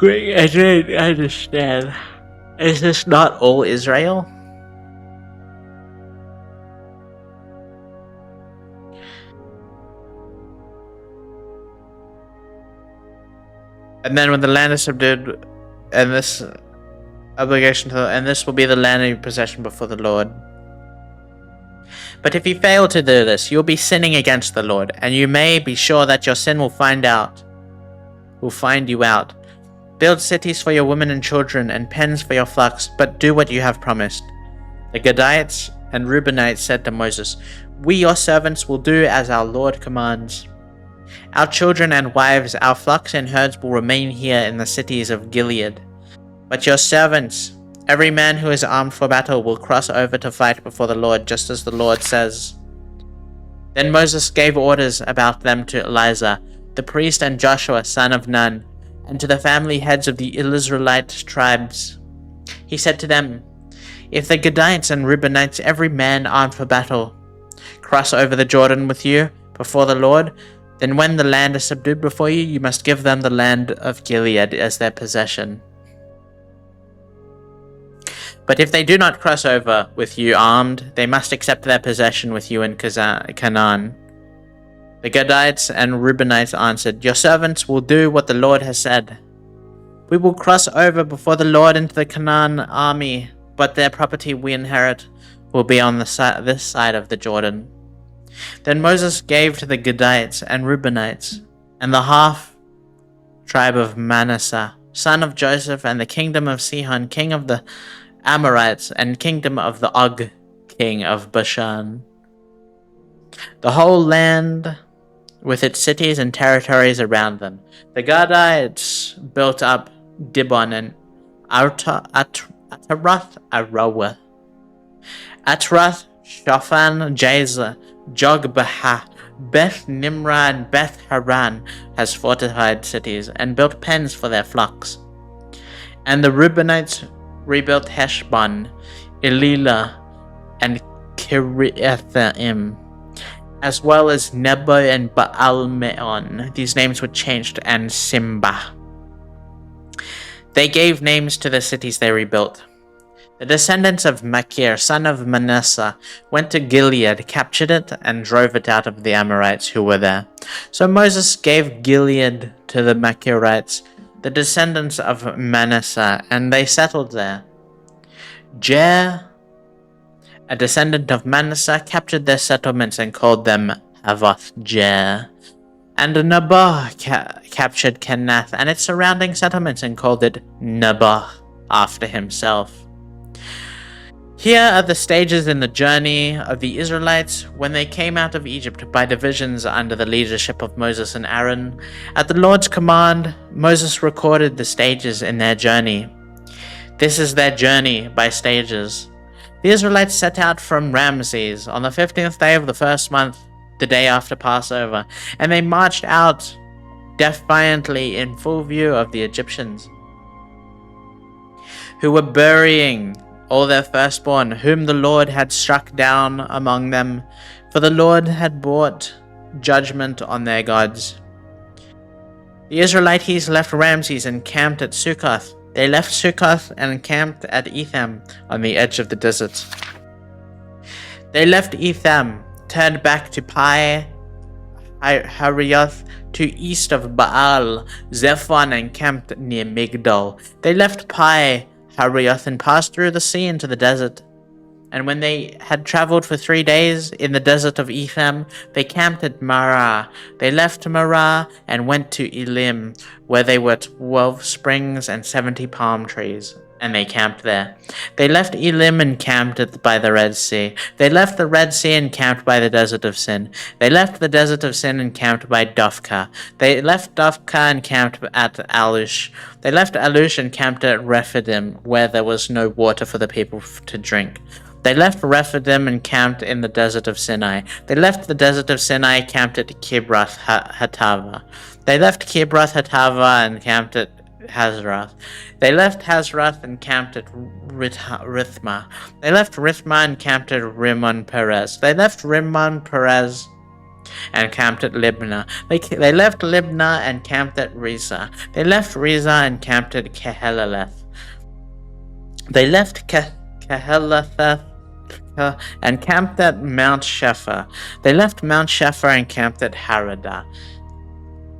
Wait, I didn't understand. Is this not all Israel? And then when the land is subdued, and this obligation to, and this will be the land of your possession before the Lord. But if you fail to do this, you'll be sinning against the Lord, and you may be sure that your sin will find you out. Build cities for your women and children, and pens for your flocks, but do what you have promised. The Gadites and Reubenites said to Moses, "We, your servants, will do as our Lord commands. Our children and wives, our flocks and herds will remain here in the cities of Gilead. But your servants, every man who is armed for battle, will cross over to fight before the Lord, just as the Lord says." Then Moses gave orders about them to Eleazar, the priest, and Joshua, son of Nun, and to the family heads of the Israelite tribes. He said to them, "If the Gadites and Reubenites, every man armed for battle, cross over the Jordan with you before the Lord, then when the land is subdued before you, you must give them the land of Gilead as their possession. But if they do not cross over with you armed, they must accept their possession with you in Canaan." The Gadites and Reubenites answered, "Your servants will do what the Lord has said. We will cross over before the Lord into the Canaan army, but their property we inherit will be on this side of the Jordan." Then Moses gave to the Gadites and Reubenites and the half tribe of Manasseh, son of Joseph, and the kingdom of Sihon, king of the Amorites, and kingdom of the Og, king of Bashan, the whole land with its cities and territories around them. The Gadites built up Dibon and Ataroth Aroah, Atrath, Shaphan, Jazer, Jogbehah, Beth Nimrah, and Beth Haran has fortified cities and built pens for their flocks. And the Reubenites rebuilt Heshbon, Elilah, and Kiriathaim, as well as Nebo and Baal-meon. These names were changed, and Simba. They gave names to the cities they rebuilt. The descendants of Machir, son of Manasseh, went to Gilead, captured it, and drove it out of the Amorites who were there. So Moses gave Gilead to the Machirites, the descendants of Manasseh, and they settled there. Jair, a descendant of Manasseh, captured their settlements and called them Havoth Jair. And Nabah captured Kenath and its surrounding settlements and called it Nabah after himself. Here are the stages in the journey of the Israelites when they came out of Egypt by divisions under the leadership of Moses and Aaron. At the Lord's command, Moses recorded the stages in their journey. This is their journey by stages. The Israelites set out from Ramses on the 15th day of the first month, the day after Passover, and they marched out defiantly in full view of the Egyptians, who were burying all their firstborn, whom the Lord had struck down among them, for the Lord had brought judgment on their gods. The Israelites left Ramses and camped at Succoth. They left Succoth and camped at Etham on the edge of the desert. They left Etham, turned back to Pi Harioth, to east of Baal Zephon, and camped near Migdol. They left Pi Harioth and passed through the sea into the desert. And when they had traveled for 3 days in the desert of Etham, they camped at Marah. They left Marah and went to Elim, where there were 12 springs and 70 palm trees, and they camped there. They left Elim and camped by the Red Sea. They left the Red Sea and camped by the desert of Sin. They left the desert of Sin and camped by Dophkah. They left Dophkah and camped at Alush. They left Alush and camped at Rephidim, where there was no water for the people to drink. They left Rephidim and camped in the desert of Sinai. They left the desert of Sinai, camped at Kibroth Hattava. They left Kibroth Hattava and camped at Hazeroth. They left Hazeroth and camped at Rithmah. They left Rithmah and camped at Rimmon Perez. They left Rimmon Perez and camped at Libnah. They left Libnah and camped at Rizah. They left Rizah and camped at Kehelaleth. They left Kehelatha and camped at Mount Shephar. They left Mount Shephar and camped at Haradah.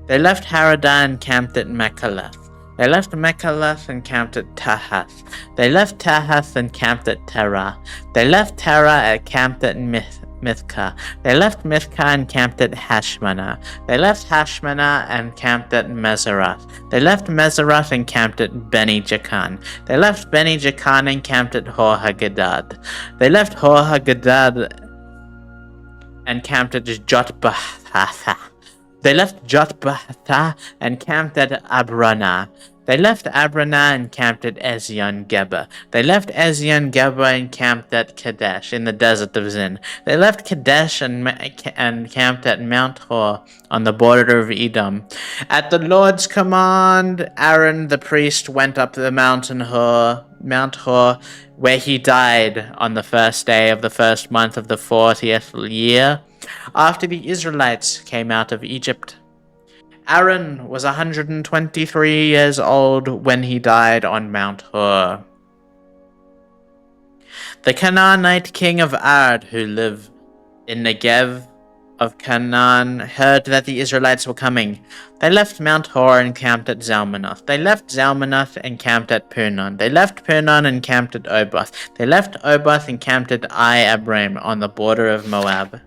They left Haradah and camped at Mechaleth. They left Mechaleth and camped at Tahath. They left Tahath and camped at Terah. They left Terah and camped at Mithkah. They left Mithkah and camped at Hashmanah. They left Hashmanah and camped at Meserath. They left Meserath and camped at Beni Jakan. They left Beni Jakan and camped at Hor Hagadad. They left Hor Hagadad and camped at Jotbahatha. They left Jotbahatha and camped at Abranah. They left Abranah and camped at Ezion Geber. They left Ezion Geber and camped at Kadesh in the desert of Zin. They left Kadesh and camped at Mount Hor on the border of Edom. At the Lord's command, Aaron the priest went up the Mount Hor, where he died on the first day of the first month of the 40th year, after the Israelites came out of Egypt. Aaron was 123 years old when he died on Mount Hor. The Canaanite king of Ad, who lived in Negev of Canaan, heard that the Israelites were coming. They left Mount Hor and camped at Zalmanath. They left Zalmanath and camped at Punon. They left Punon and camped at Oboth. They left Oboth and camped at Abram on the border of Moab.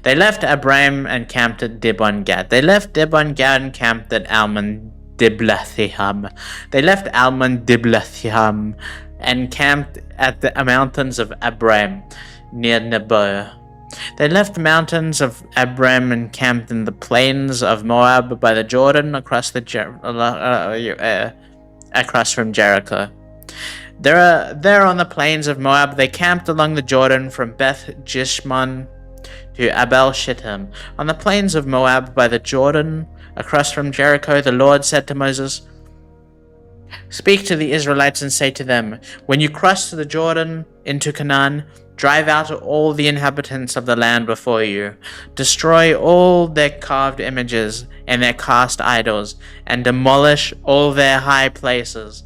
They left Abram and camped at Dibon-Gad. They left Dibon-Gad and camped at Almon Diblathiham. They left Almon Diblathiham and camped at the mountains of Abram near Nebo. They left mountains of Abram and camped in the plains of Moab by the Jordan across from Jericho. There on the plains of Moab, they camped along the Jordan from Beth Jishmon to Abel Shittim. On the plains of Moab by the Jordan, across from Jericho, the Lord said to Moses, "Speak to the Israelites and say to them, when you cross the Jordan into Canaan, drive out all the inhabitants of the land before you. Destroy all their carved images and their cast idols, and demolish all their high places.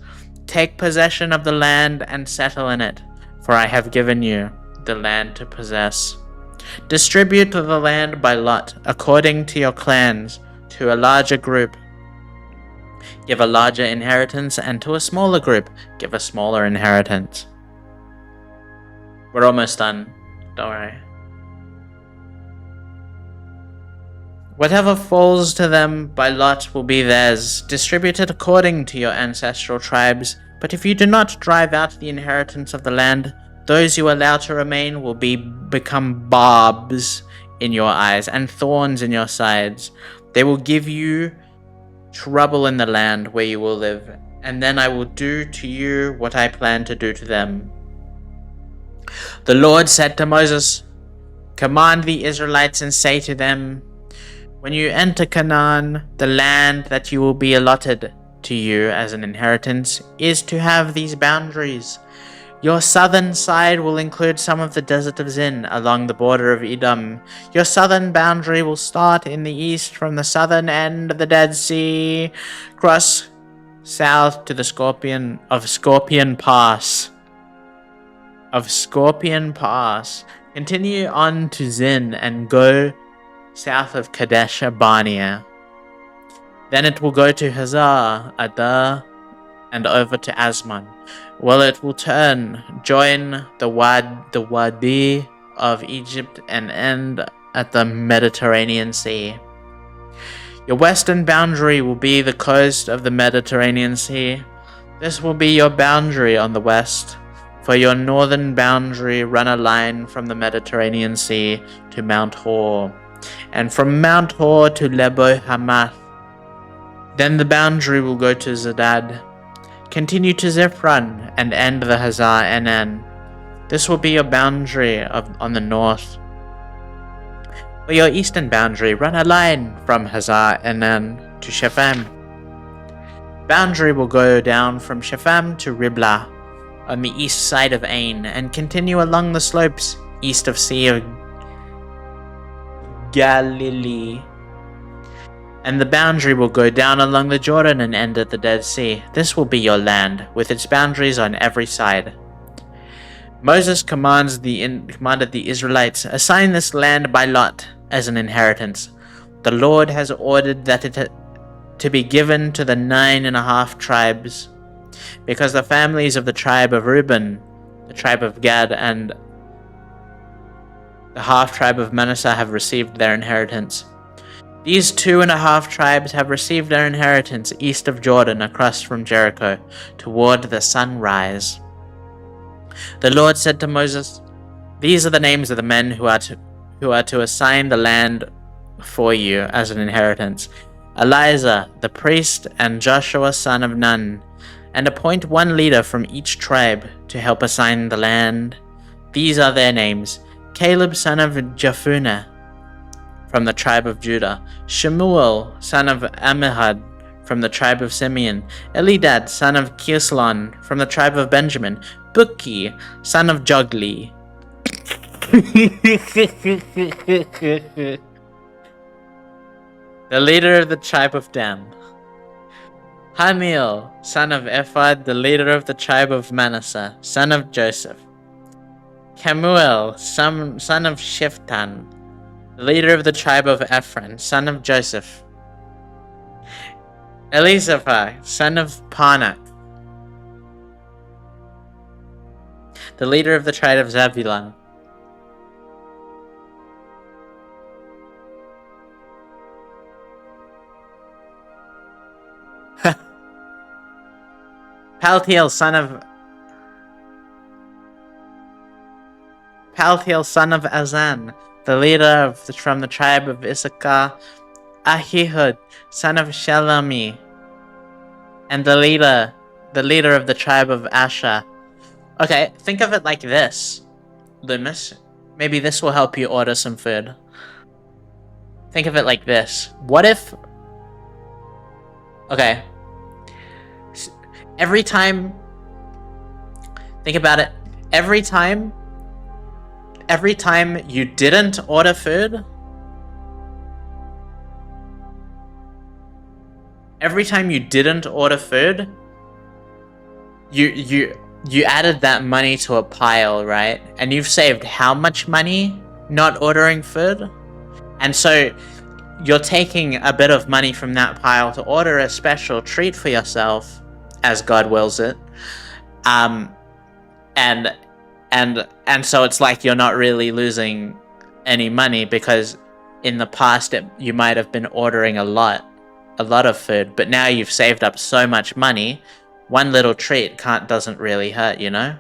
Take possession of the land and settle in it, for I have given you the land to possess. Distribute the land by lot, according to your clans, to a larger group. Give a larger inheritance, and to a smaller group, give a smaller inheritance." We're almost done. Don't worry. Whatever falls to them by lot will be theirs, distributed according to your ancestral tribes. But if you do not drive out the inheritance of the land Those you allow to remain will become barbs in your eyes and thorns in your sides. They will give you trouble in the land where you will live, and then I will do to you what I plan to do to them. The Lord said to Moses, "Command the Israelites and say to them, when you enter Canaan, the land that you will be allotted to you as an inheritance is to have these boundaries. Your southern side will include some of the desert of Zin along the border of Edom. Your southern boundary will start in the east from the southern end of the Dead Sea, cross south to the Scorpion Pass. Continue on to Zin and go south of Kadesh Barnea. Then it will go to Hazar Adar and over to Asmon. Well, it will turn, join the Wadi of Egypt and end at the Mediterranean Sea. Your western boundary will be the coast of the Mediterranean Sea. This will be your boundary on the west. For your northern boundary, run a line from the Mediterranean Sea to Mount Hor, and from Mount Hor to Lebo Hamath. Then the boundary will go to Zedad. Continue to Zephron and end the Hazar Enan. This will be your boundary on the north. For your eastern boundary, run a line from Hazar Enan to Shepham. Boundary will go down from Shepham to Riblah on the east side of Ain and continue along the slopes east of Sea of Galilee. And the boundary will go down along the Jordan and end at the Dead Sea. This will be your land, with its boundaries on every side. Moses commanded the Israelites, assign this land by lot as an inheritance. The Lord has ordered that it to be given to the 9.5 tribes, because the families of the tribe of Reuben, the tribe of Gad, and the half-tribe of Manasseh have received their inheritance. These 2.5 tribes have received their inheritance east of Jordan, across from Jericho, toward the sunrise. The Lord said to Moses, "These are the names of the men who are to assign the land for you as an inheritance: Eleazar, the priest, and Joshua son of Nun, and appoint one leader from each tribe to help assign the land. These are their names: Caleb son of Jephunneh, from the tribe of Judah; Shemuel, son of Ammihud, from the tribe of Simeon; Elidad, son of Kislon, from the tribe of Benjamin; Bukki, son of Jogli." The leader of the tribe of Dan; Haniel, son of Ephod, the leader of the tribe of Manasseh, son of Joseph; Kemuel, son of Shiftan, the leader of the tribe of Ephraim, son of Joseph; Elizapha, son of Panak, the leader of the tribe of Zebulun; Paltiel, son of Azan, the leader from the tribe of Issachar; Ahihud, son of Shelami, and the leader of the tribe of Asher. Okay, think of it like this, Loomis. Maybe this will help you order some food. Think of it like this. What if... Okay. Every time... Think about it. Every time you didn't order food... Every time you didn't order food, you added that money to a pile, right? And you've saved how much money not ordering food? And so you're taking a bit of money from that pile to order a special treat for yourself, as God wills it. And so it's like you're not really losing any money, because in the past you might have been ordering a lot of food, but now you've saved up so much money, one little treat doesn't really hurt, you know?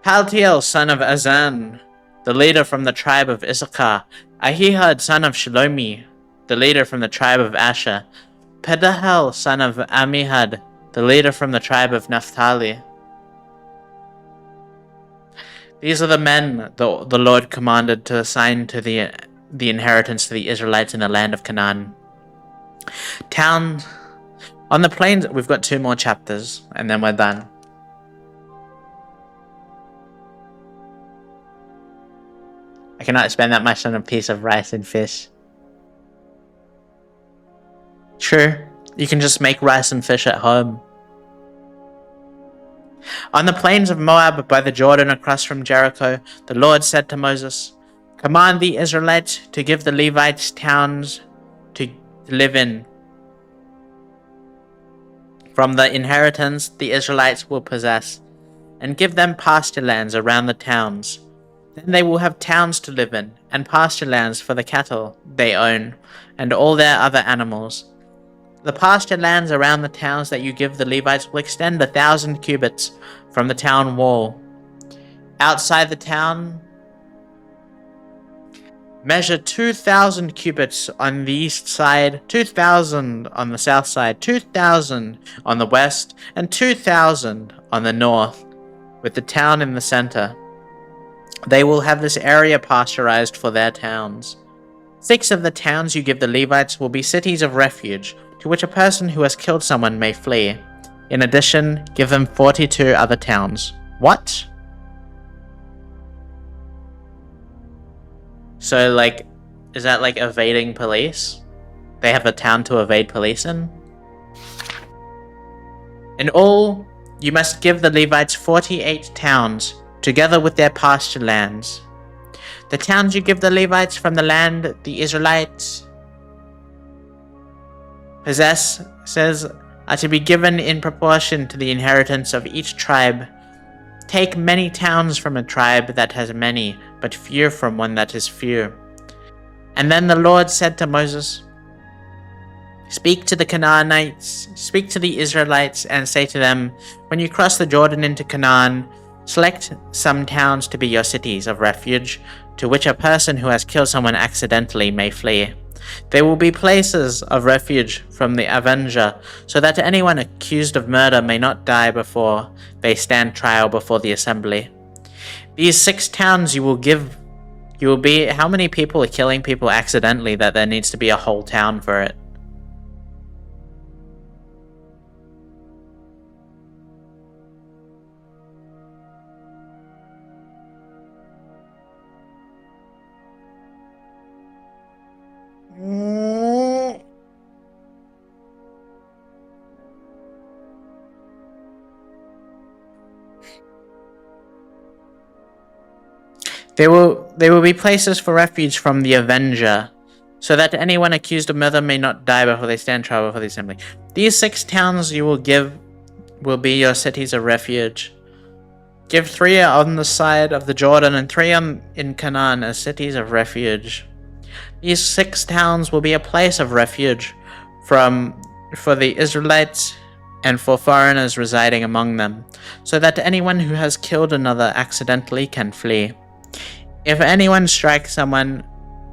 Paltiel, son of Azan, the leader from the tribe of Issachar. Ahihud, son of Shalomi, the leader from the tribe of Asher. Pedahel, son of Amihud, the leader from the tribe of Naphtali. These are the men the Lord commanded to assign to the inheritance to the Israelites in the land of Canaan. Town on the plains. We've got 2 more chapters, and then we're done. I cannot spend that much on a piece of rice and fish. True, you can just make rice and fish at home. On the plains of Moab by the Jordan across from Jericho, the Lord said to Moses, "Command the Israelites to give the Levites towns to live in. From the inheritance the Israelites will possess, and give them pasture lands around the towns. Then they will have towns to live in, and pasture lands for the cattle they own, and all their other animals. The pasture lands around the towns that you give the Levites will extend 1,000 cubits from the town wall. Outside the town, measure 2,000 cubits on the east side, 2,000 on the south side, 2,000 on the west, and 2,000 on the north, with the town in the center. They will have this area pasturized for their towns. 6 of the towns you give the Levites will be cities of refuge, to which a person who has killed someone may flee. In addition, give them 42 other towns." What? So, is that like evading police? They have a town to evade police in? In all, you must give the Levites 48 towns, together with their pasture lands. The towns you give the Levites from the land the Israelites possess, are to be given in proportion to the inheritance of each tribe. Take many towns from a tribe that has many, but few from one that is few. And then the Lord said to Moses, "Speak to the Canaanites, speak to the Israelites, and say to them, when you cross the Jordan into Canaan, select some towns to be your cities of refuge, to which a person who has killed someone accidentally may flee. They will be places of refuge from the avenger, so that anyone accused of murder may not die before they stand trial before the assembly. These 6 towns you will be. How many people are killing people accidentally that there needs to be a whole town for it? There will be places for refuge from the avenger, so that anyone accused of murder may not die before they stand trial before the assembly. These 6 towns you will give will be your cities of refuge. Give 3 on the side of the Jordan and 3 in Canaan as cities of refuge. These 6 towns will be a place of refuge for the Israelites and for foreigners residing among them, so that anyone who has killed another accidentally can flee. If anyone strikes someone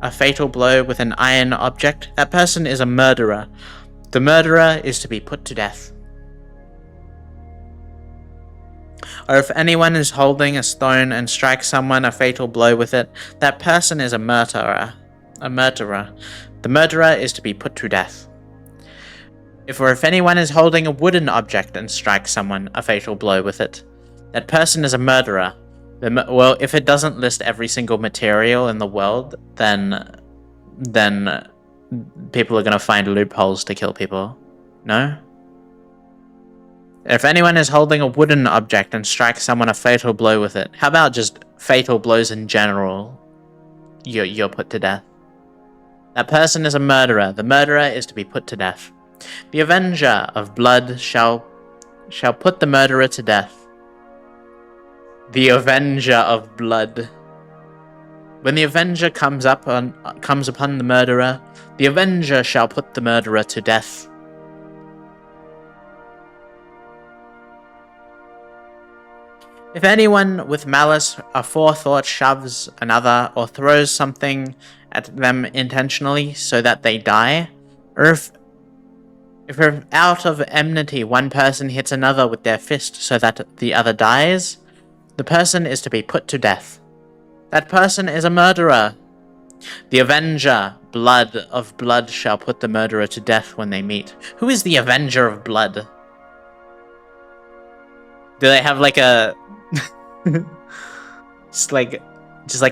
a fatal blow with an iron object, that person is a murderer. The murderer is to be put to death. Or if anyone is holding a stone and strikes someone a fatal blow with it, that person is a murderer. The murderer is to be put to death. If anyone is holding a wooden object and strikes someone a fatal blow with it, that person is a murderer. Well, if it doesn't list every single material in the world, then people are going to find loopholes to kill people. No? If anyone is holding a wooden object and strikes someone a fatal blow with it, how about just fatal blows in general? You're put to death. That person is a murderer. The murderer is to be put to death. The avenger of blood shall put the murderer to death. The avenger of blood. When the avenger comes upon the murderer, the avenger shall put the murderer to death. If anyone with malice aforethought shoves another or throws something at them intentionally so that they die, or if out of enmity one person hits another with their fist so that the other dies, the person is to be put to death. That person is a murderer. The avenger, blood of blood, shall put the murderer to death when they meet. Who is the avenger of blood? Do they have like a... just like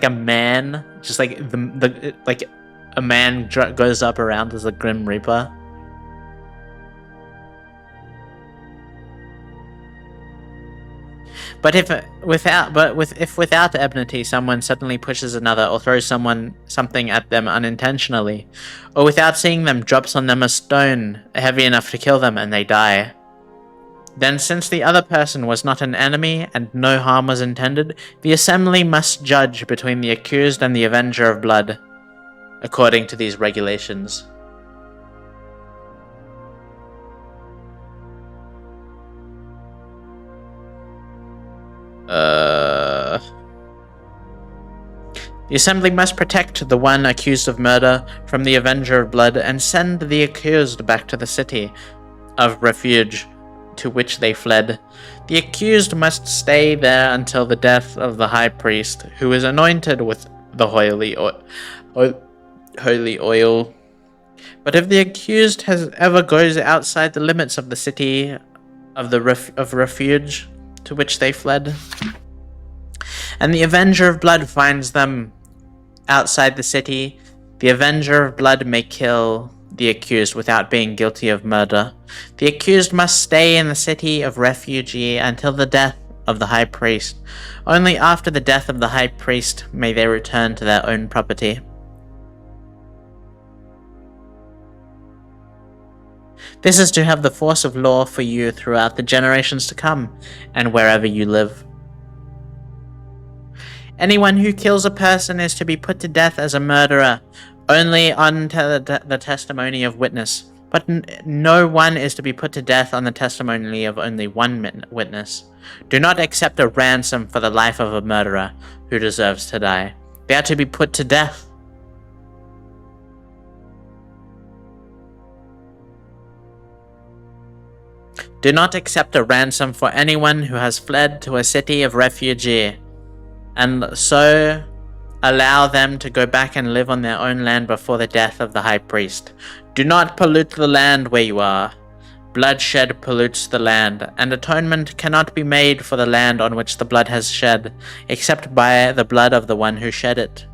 a man? Just like like a man goes up around as a Grim Reaper? But if without enmity someone suddenly pushes another or throws something at them unintentionally, or without seeing them drops on them a stone heavy enough to kill them and they die, then since the other person was not an enemy and no harm was intended, the assembly must judge between the accused and the avenger of blood, according to these regulations. The assembly must protect the one accused of murder from the avenger of blood and send the accused back to the city of refuge to which they fled. The accused must stay there until the death of the high priest, who is anointed with the holy oil. But if the accused ever goes outside the limits of the city of refuge to which they fled, and the avenger of blood finds them outside the city, the avenger of blood may kill the accused without being guilty of murder. The accused must stay in the city of refuge until the death of the high priest. Only after the death of the high priest may they return to their own property. This is to have the force of law for you throughout the generations to come, and wherever you live. Anyone who kills a person is to be put to death as a murderer, only on the testimony of witness. But no one is to be put to death on the testimony of only one witness. Do not accept a ransom for the life of a murderer who deserves to die. They are to be put to death. Do not accept a ransom for anyone who has fled to a city of refuge, and so allow them to go back and live on their own land before the death of the high priest. Do not pollute the land where you are. Bloodshed pollutes the land, and atonement cannot be made for the land on which the blood has shed, except by the blood of the one who shed it.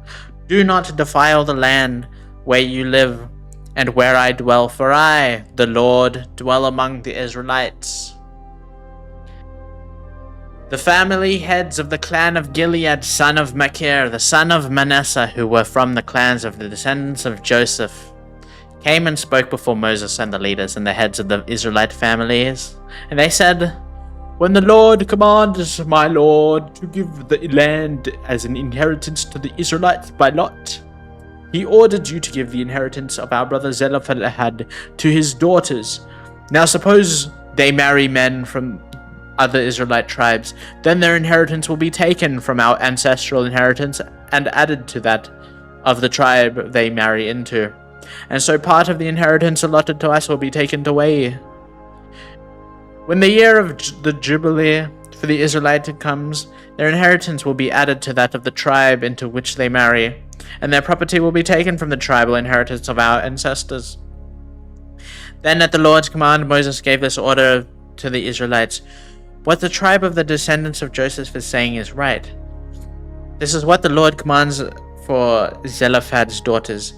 Do not defile the land where you live and where I dwell, for I, the Lord, dwell among the Israelites. The family heads of the clan of Gilead, son of Machir, the son of Manasseh, who were from the clans of the descendants of Joseph, came and spoke before Moses and the leaders and the heads of the Israelite families. And they said, "When the Lord commanded my Lord to give the land as an inheritance to the Israelites by lot, he ordered you to give the inheritance of our brother Zelophehad to his daughters. Now suppose they marry men from other Israelite tribes, then their inheritance will be taken from our ancestral inheritance and added to that of the tribe they marry into. And so part of the inheritance allotted to us will be taken away. When the year of the Jubilee for the Israelite comes, their inheritance will be added to that of the tribe into which they marry, and their property will be taken from the tribal inheritance of our ancestors." Then at the Lord's command, Moses gave this order to the Israelites: "What the tribe of the descendants of Joseph is saying is right. This is what the Lord commands for Zelophehad's daughters.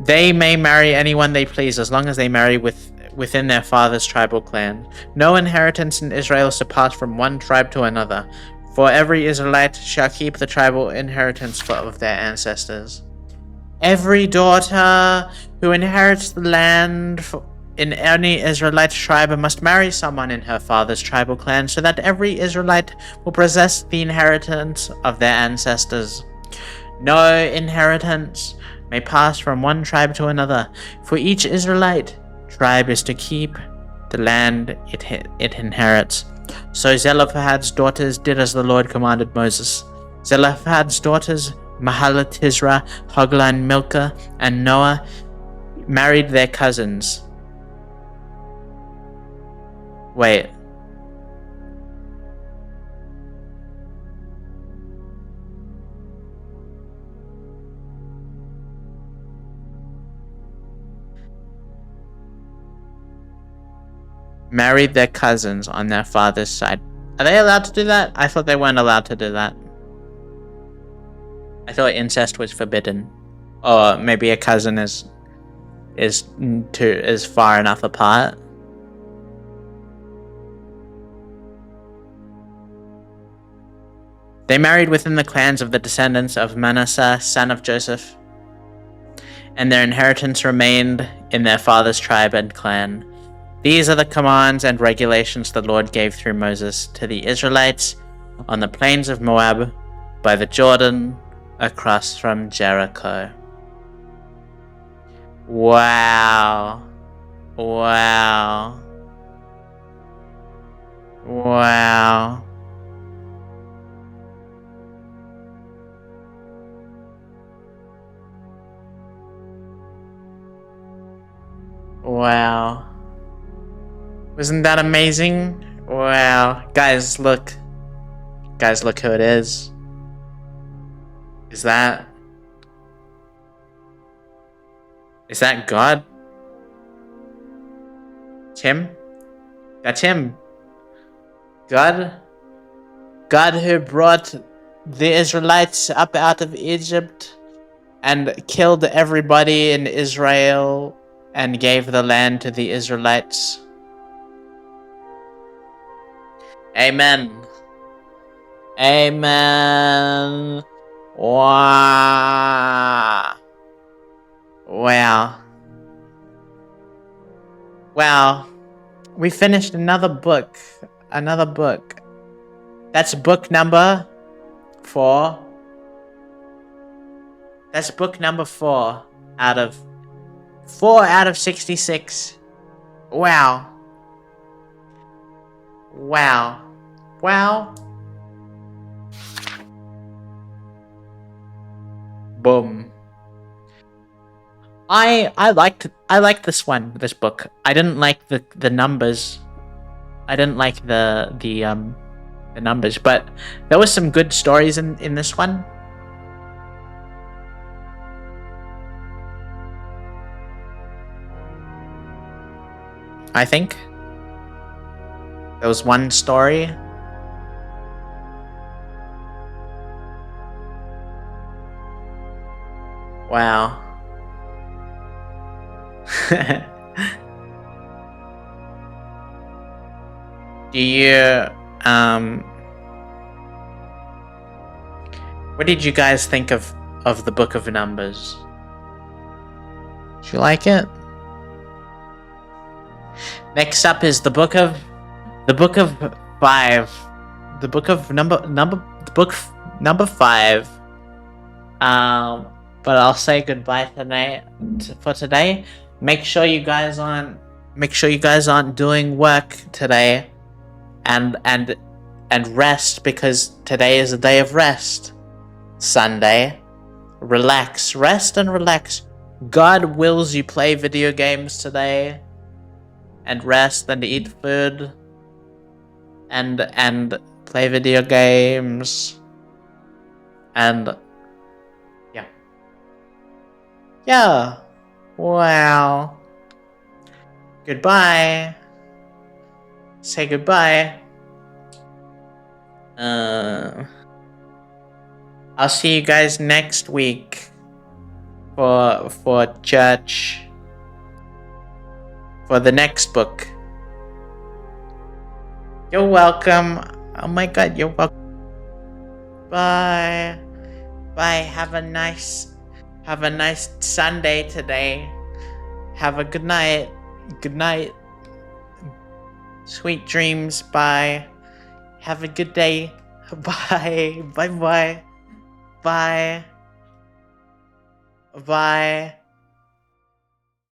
They may marry anyone they please as long as they marry within their father's tribal clan. No inheritance in Israel is to pass from one tribe to another, for every Israelite shall keep the tribal inheritance of their ancestors. Every daughter who inherits the land in any Israelite tribe must marry someone in her father's tribal clan, so that every Israelite will possess the inheritance of their ancestors. No inheritance may pass from one tribe to another, for each Israelite tribe is to keep the land it inherits. So Zelophehad's daughters did as the Lord commanded Moses. Zelophehad's daughters, Mahalath, Tisra, Hoglah, and Milcah, and Noah, married their cousins. Wait. Married their cousins on their father's side. Are they allowed to do that? I thought they weren't allowed to do that. I thought incest was forbidden. Or maybe a cousin is far enough apart. They married within the clans of the descendants of Manasseh, son of Joseph, and their inheritance remained in their father's tribe and clan. These are the commands and regulations the Lord gave through Moses to the Israelites on the plains of Moab, by the Jordan, across from Jericho. Wow. Wow. Wow. Wow. Wasn't that amazing? Wow. Guys, look. Guys, look who it is. Is that God? Tim? That's him. God who brought the Israelites up out of Egypt and killed everybody in Israel and gave the land to the Israelites. Amen. Amen. Wow. Wow. Wow. We finished another book. Another book. That's book number 4. That's book number 4 out of 66. Wow. Wow. Wow. Boom. I liked this book. I didn't like the numbers. I didn't like the numbers, but there was some good stories in this one. I think there was one story. Wow. Do you what did you guys think of the Book of Numbers? Did you like it? Next up is the book 5. The book number 5. But I'll say goodbye for today. Make sure you guys aren't doing work today, and rest, because today is a day of rest. Sunday. Relax. Rest and relax. God wills you play video games today, and rest and eat food, and play video games, and yeah. Wow. Goodbye. Say goodbye. I'll see you guys next week for church, for the next book. You're welcome. Oh my God, you're welcome. Bye. Bye. Have a nice Sunday today. Have a good night. Good night. Sweet dreams. Bye. Have a good day. Bye. Bye. Bye. Bye. Bye.